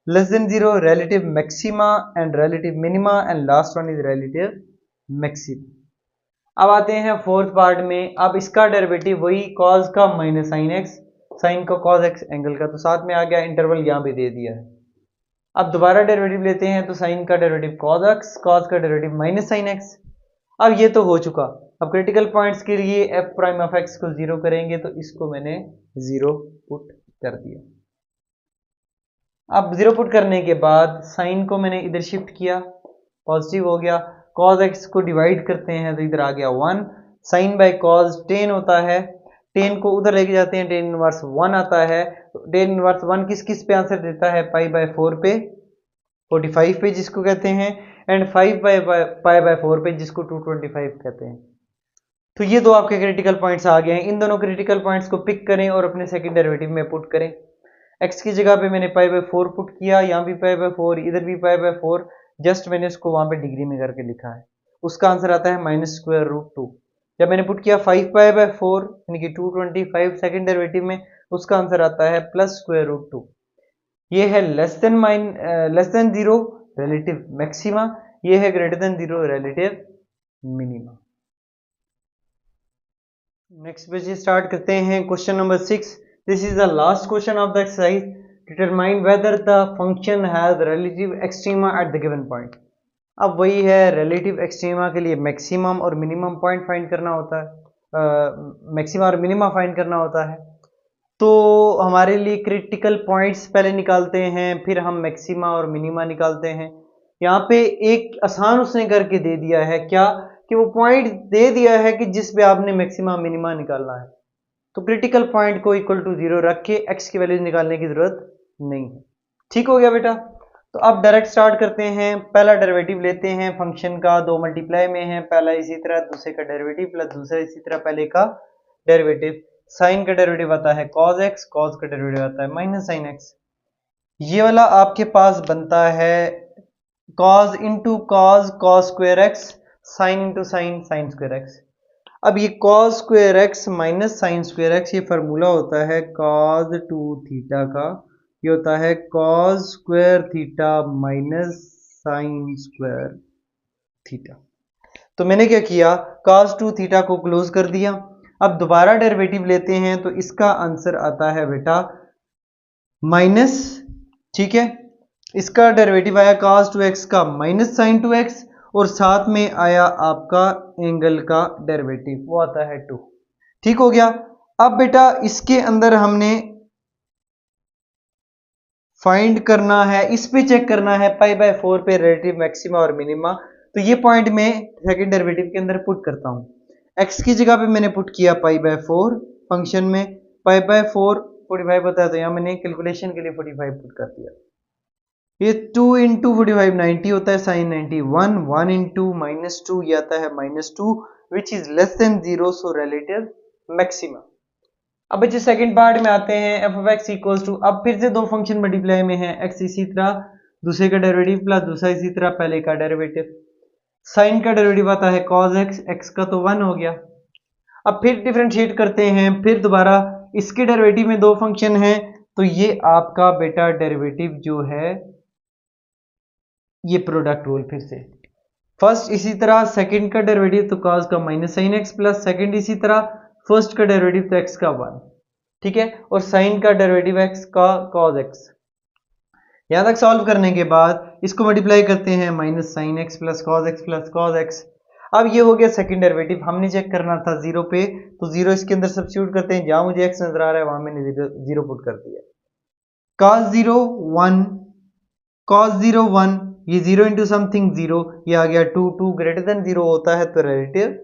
less than 0 relative maxima and relative minima and last one is relative maxima. अब आते हैं फोर्थ पार्ट में। अब इसका डेरिवेटिव वही कॉस का माइनस साइन एक्स, साइन का cos x angle का, तो साथ में आ गया, इंटरवल यहाँ पे दे दिया है। अब दोबारा डेरिवेटिव लेते हैं तो साइन का डेरिवेटिव कॉस एक्स, कॉस का डेरिवेटिव माइनस साइन एक्स। अब ये तो हो चुका। अब क्रिटिकल पॉइंट्स के लिए एफ प्राइम ऑफ एक्स को 0 करेंगे, तो इसको मैंने 0 पुट कर दिया। अब 0 पुट करने के बाद साइन को मैंने इधर शिफ्ट किया, पॉजिटिव हो गया। कॉस एक्स को डिवाइड करते हैं तो इधर आ गया 1। साइन बाय कॉस 10 होता है, 10 को उधर लेके जाते हैं, 10 इनवर्स 1 आता है। 10 इनवर्स 1 किस किस पे आंसर देता है, पाई बाय 4 पे, 45 पे जिसको कहते हैं, एंड 5 बाय पाई बाय 4 पे जिसको 225 कहते हैं। तो ये दो आपके क्रिटिकल पॉइंट्स आ गए हैं। इन दोनों क्रिटिकल पॉइंट्स को पिक करें और अपने सेकंड डेरिवेटिव में पुट करें। एक्स की जगह पे मैंने पाई बाय 4 पुट किया, यहाँ भी पाई बाय 4, इधर भी पाई बाय 4, जस्ट मैंने इसको वहां पे डिग्री में करके लिखा है। उसका आंसर आता है -√2। जब मैंने पुट किया 5 पाई बाय 4 यानी कि 225 सेकंड डेरिवेटिव में, उसका आंसर आता है +√2। ये है लेस देन 0 रिलेटिव मैक्सिमा, ये है greater than 0 relative minima. Next page start करते हैं। Question number 6, this is the last question of the exercise. Determine whether the function has relative extrema at the given point. अब वही है, relative extrema के लिए maximum और minimum point find करना होता है, मैक्सिमा और मिनिमा फाइंड करना होता है। तो हमारे लिए क्रिटिकल पॉइंट्स पहले निकालते हैं, फिर हम मैक्सिमा और मिनिमा निकालते हैं। यहाँ पे एक आसान उसने करके दे दिया है, क्या कि वो पॉइंट दे दिया है कि जिस पे आपने मैक्सिमा मिनिमा निकालना है। तो क्रिटिकल पॉइंट को इक्वल टू 0 रख के एक्स की वैल्यूज निकालने की जरूरत नहीं है। ठीक हो गया बेटा। तो अब डायरेक्ट स्टार्ट करते हैं। पहला डेरिवेटिव लेते हैं फंक्शन का, दो मल्टीप्लाई में है, पहला इसी तरह दूसरे का डेरिवेटिव प्लस दूसरा इसी तरह पहले का डेरिवेटिव। साइन का डेरिवेटिव आता है cos x, cos का डेरिवेटिव आता है माइनस साइन x। ये वाला आपके पास बनता है cos into cos, cos square x, sine into sine, sine square x। अब ये cos square x minus sine square x, ये फार्मूला होता है cos 2 थीटा का, ये होता है cos square theta minus sine square theta. तो मैंने क्या किया, cos 2 थीटा को क्लोज कर दिया। अब दोबारा डेरिवेटिव लेते हैं तो इसका आंसर आता है बेटा माइनस, ठीक है, इसका डेरिवेटिव आया cos 2x का माइनस साइन 2x, और साथ में आया आपका एंगल का डेरिवेटिव, वो आता है 2। ठीक हो गया। अब बेटा इसके अंदर हमने फाइंड करना है, इस पे चेक करना है पाई बाय 4 पे रिलेटिव मैक्सिमा और मिनिमा। तो ये पॉइंट में सेकंड डेरिवेटिव के अंदर पुट करता हूं। एक्स की जगह पे मैंने पुट किया पाई बाय 4 फंक्शन में, पाई बाय 4 45 होता है, तो यहाँ मैंने कैलकुलेशन के लिए 45 पुट कर दिया। ये 2 इंटू 45 90 होता है, साइन 91, 1 इंटू -2 ये आता है -2 which is less than 0, so relative maxima. अब बच्चे सेकंड पार्ट में आते हैं, f of x equals to, अब फिर से दो फंक्शन मल्टीप्लाई में है, एक्स इसी तरह दूसरे का डेरिवेटिव प्लस दूसरा इसी तरह पहले का डेरिवेटिव, साइन का डेरिवेटिव आता है कॉस एक्स, एक्स का तो 1 हो गया। अब फिर डिफरेंशिएट करते हैं, फिर दोबारा इसके डेरिवेटिव में दो फंक्शन हैं, तो ये आपका बेटा डेरिवेटिव जो है ये प्रोडक्ट रूल, फिर से फर्स्ट इसी तरह सेकंड का डेरिवेटिव तो cos का minus sine x plus second इसी तरह फर्स्ट का डेरिवेटिव तो x का 1, ठीक है, और साइन का डेरिवेटिव x का cos x। यहां तक सॉल्व करने के बाद इसको मल्टीप्लाई करते हैं, minus sine x plus cos x plus cos x। अब ये हो गया सेकंड डेरिवेटिव, हमने चेक करना था जीरो पे, तो जीरो इसके अंदर सब्स्टिट्यूट करते हैं, जहां मुझे x नजर आ रहा है वहां मैंने जीरो पुट कर दिया। cos 0 1, cos 0 1, ये 0 इंटू समथिंग 0, ये आ गया 2, 2 ग्रेटर देन 0 होता है तो रिलेटिव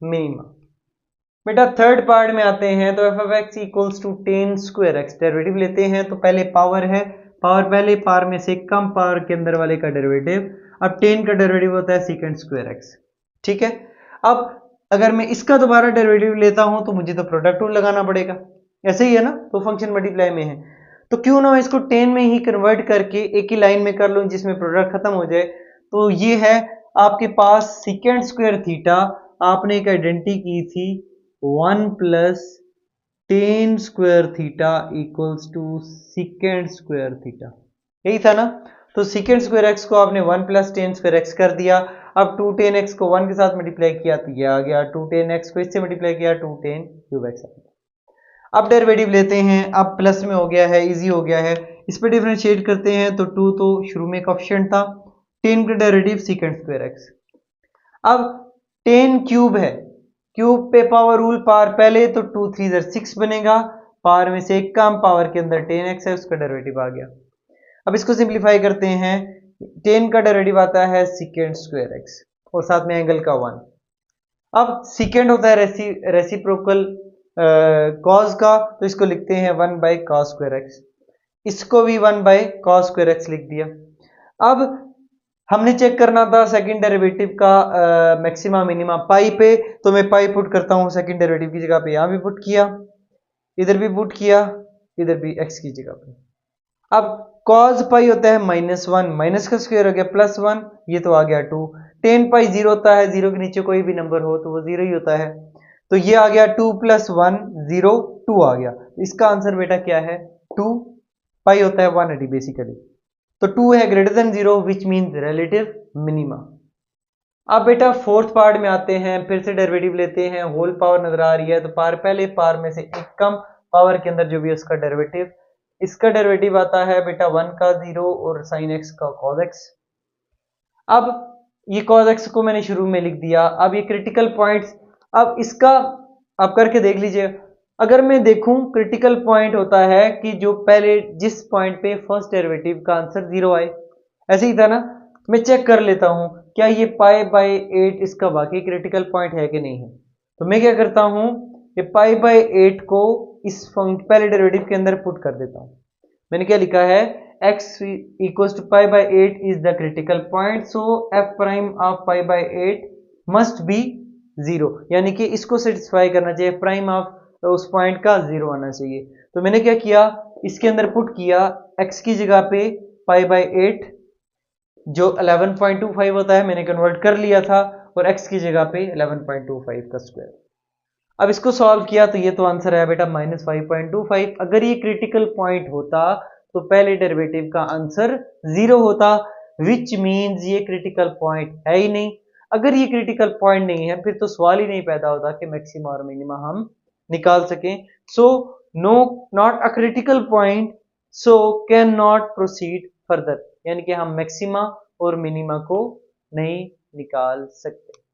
मिनिमा। बेटा थर्ड पार्ट में आते हैं, तो f of x equals to tan square x, derivative लेते हैं तो पहले पावर है, पावर पहले पावर में से कम पावर के अंदर वाले का डेरिवेटिव, अब 10 का डेरिवेटिव होता है सेकंड स्क्वायर एक्स, ठीक है। अब अगर मैं इसका दोबारा डेरिवेटिव लेता हूं तो मुझे तो प्रोडक्ट रूल लगाना पड़ेगा, ऐसे ही है ना, तो फंक्शन मल्टीप्लाई में है, तो क्यों ना इसको 10 में ही कन्वर्ट करके एक ही लाइन में कर लूं जिसमें प्रोडक्ट खत्म हो जाए। तो ये है आपके पास सेकंड स्क्वायर थीटा, आपने एक आइडेंटिटी की थी 1 plus 10 square theta equals to sec square theta, यही था ना। तो सेकंड स्क्वायर एक्स को आपने 1 प्लस 10 स्क्वायर एक्स कर दिया, अब 2 10 एक्स को 1 के साथ मल्टीप्लाई किया तो ये आ गया, 2 10 एक्स को इससे मल्टीप्लाई किया 2 10 क्यूब एक्स आ गया। अब डेरिवेटिव लेते हैं, अब प्लस में हो गया है, इजी हो गया है, इस पे डिफरेंशिएट करते हैं तो 2 तो शुरू में कोएफिशिएंट था, 10 का डेरिवेटिव सेकंड स्क्वायर एक्स। अब 10 क्यूब है, क्यूब पे पावर रूल पावर पहले, तो 2 3 6 बनेगा, पावर में से एक कम पावर के अंदर 10x है, उसका डेरिवेटिव आ गया। अब इसको सिंप्लीफाई करते हैं, 10 का डेरिवेटिव आता है सेकंड स्क्वायर एक्स और साथ में एंगल का 1। अब सेकंड होता है रेसिप्रोकल कॉस का, तो इसको लिखते हैं 1 बाई कॉस स्क्वायर एक्स, इसको भी 1 बाई कॉस स्क्वायर एक्स लिख दिया। अब हमने चेक करना था सेकंड डेरिवेटिव का मैक्सिमा मिनिमा पाई पे, तो मैं पाई पुट करता हूं सेकंड डेरिवेटिव की जगह पे, यहां भी पुट किया, इधर भी पुट किया, इधर भी एक्स की जगह पे। अब cos पाई होता है -1, माइनस का स्क्वायर हो गया +1, ये तो आ गया 2, 10 पाई 0 होता है, 0 के नीचे कोई भी नंबर हो तो वो 0 ही होता है, तो ये आ गया 2 + 1 0 2 आ गया। इसका आंसर बेटा क्या है, 2 पाई होता है 180 बेसिकली, तो 2 है greater than 0 which means relative minima. अब बेटा फोर्थ पार्ट में आते हैं, फिर से डेरिवेटिव लेते हैं, होल पावर नजर आ रही है तो पावर पहले पावर में से एक कम पावर के अंदर जो भी है उसका डेरिवेटिव, इसका डेरिवेटिव आता है बेटा 1 का 0 और साइन एक्स का cos x। अब ये cos x को मैंने शुरू में लिख दिया, अब ये क्रिटिकल पॉइंट्स, अब इसका आप करके देख लीजिए। अगर मैं देखूं क्रिटिकल पॉइंट होता है कि जो पहले जिस पॉइंट पे फर्स्ट डेरिवेटिव का आंसर 0 आए, ऐसे ही था ना। मैं चेक कर लेता हूं क्या ये पाई बाई 8 इसका वाकई क्रिटिकल पॉइंट है कि नहीं है, तो मैं क्या करता हूं, ये पाई बाई 8 को इस पहले डेरिवेटिव के अंदर पुट कर देता हूं। मैंने क्या लिखा है, x equals to pi by 8 is the critical point, so f prime of pi by 8 must be 0, यानी कि इसको सेटिस्फाई करना चाहिए, प्राइम ऑफ उस पॉइंट का 0 आना चाहिए। तो मैंने क्या किया, इसके अंदर पुट किया x की जगह पे पाई बाई 8 जो 11.25 होता है मैंने कन्वर्ट कर लिया था, और x की जगह पे 11.25 का स्क्वायर। अब इसको सॉल्व किया तो ये तो आंसर है बेटा -5.25। अगर ये क्रिटिकल पॉइंट होता तो पहले डेरिवेटिव का आंसर 0 होता, विच मीन्स ये क्रिटिकल पॉइंट है ही नहीं। अगर ये क्रिटिकल पॉइंट नहीं है फिर तो सवाल ही नहीं पैदा होता कि मैक्सिमा और मिनिमा हम निकाल सकें। So no not a critical point, so can not proceed further, यानी कि हम मैक्सिमा और मिनिमा को नहीं निकाल सकते।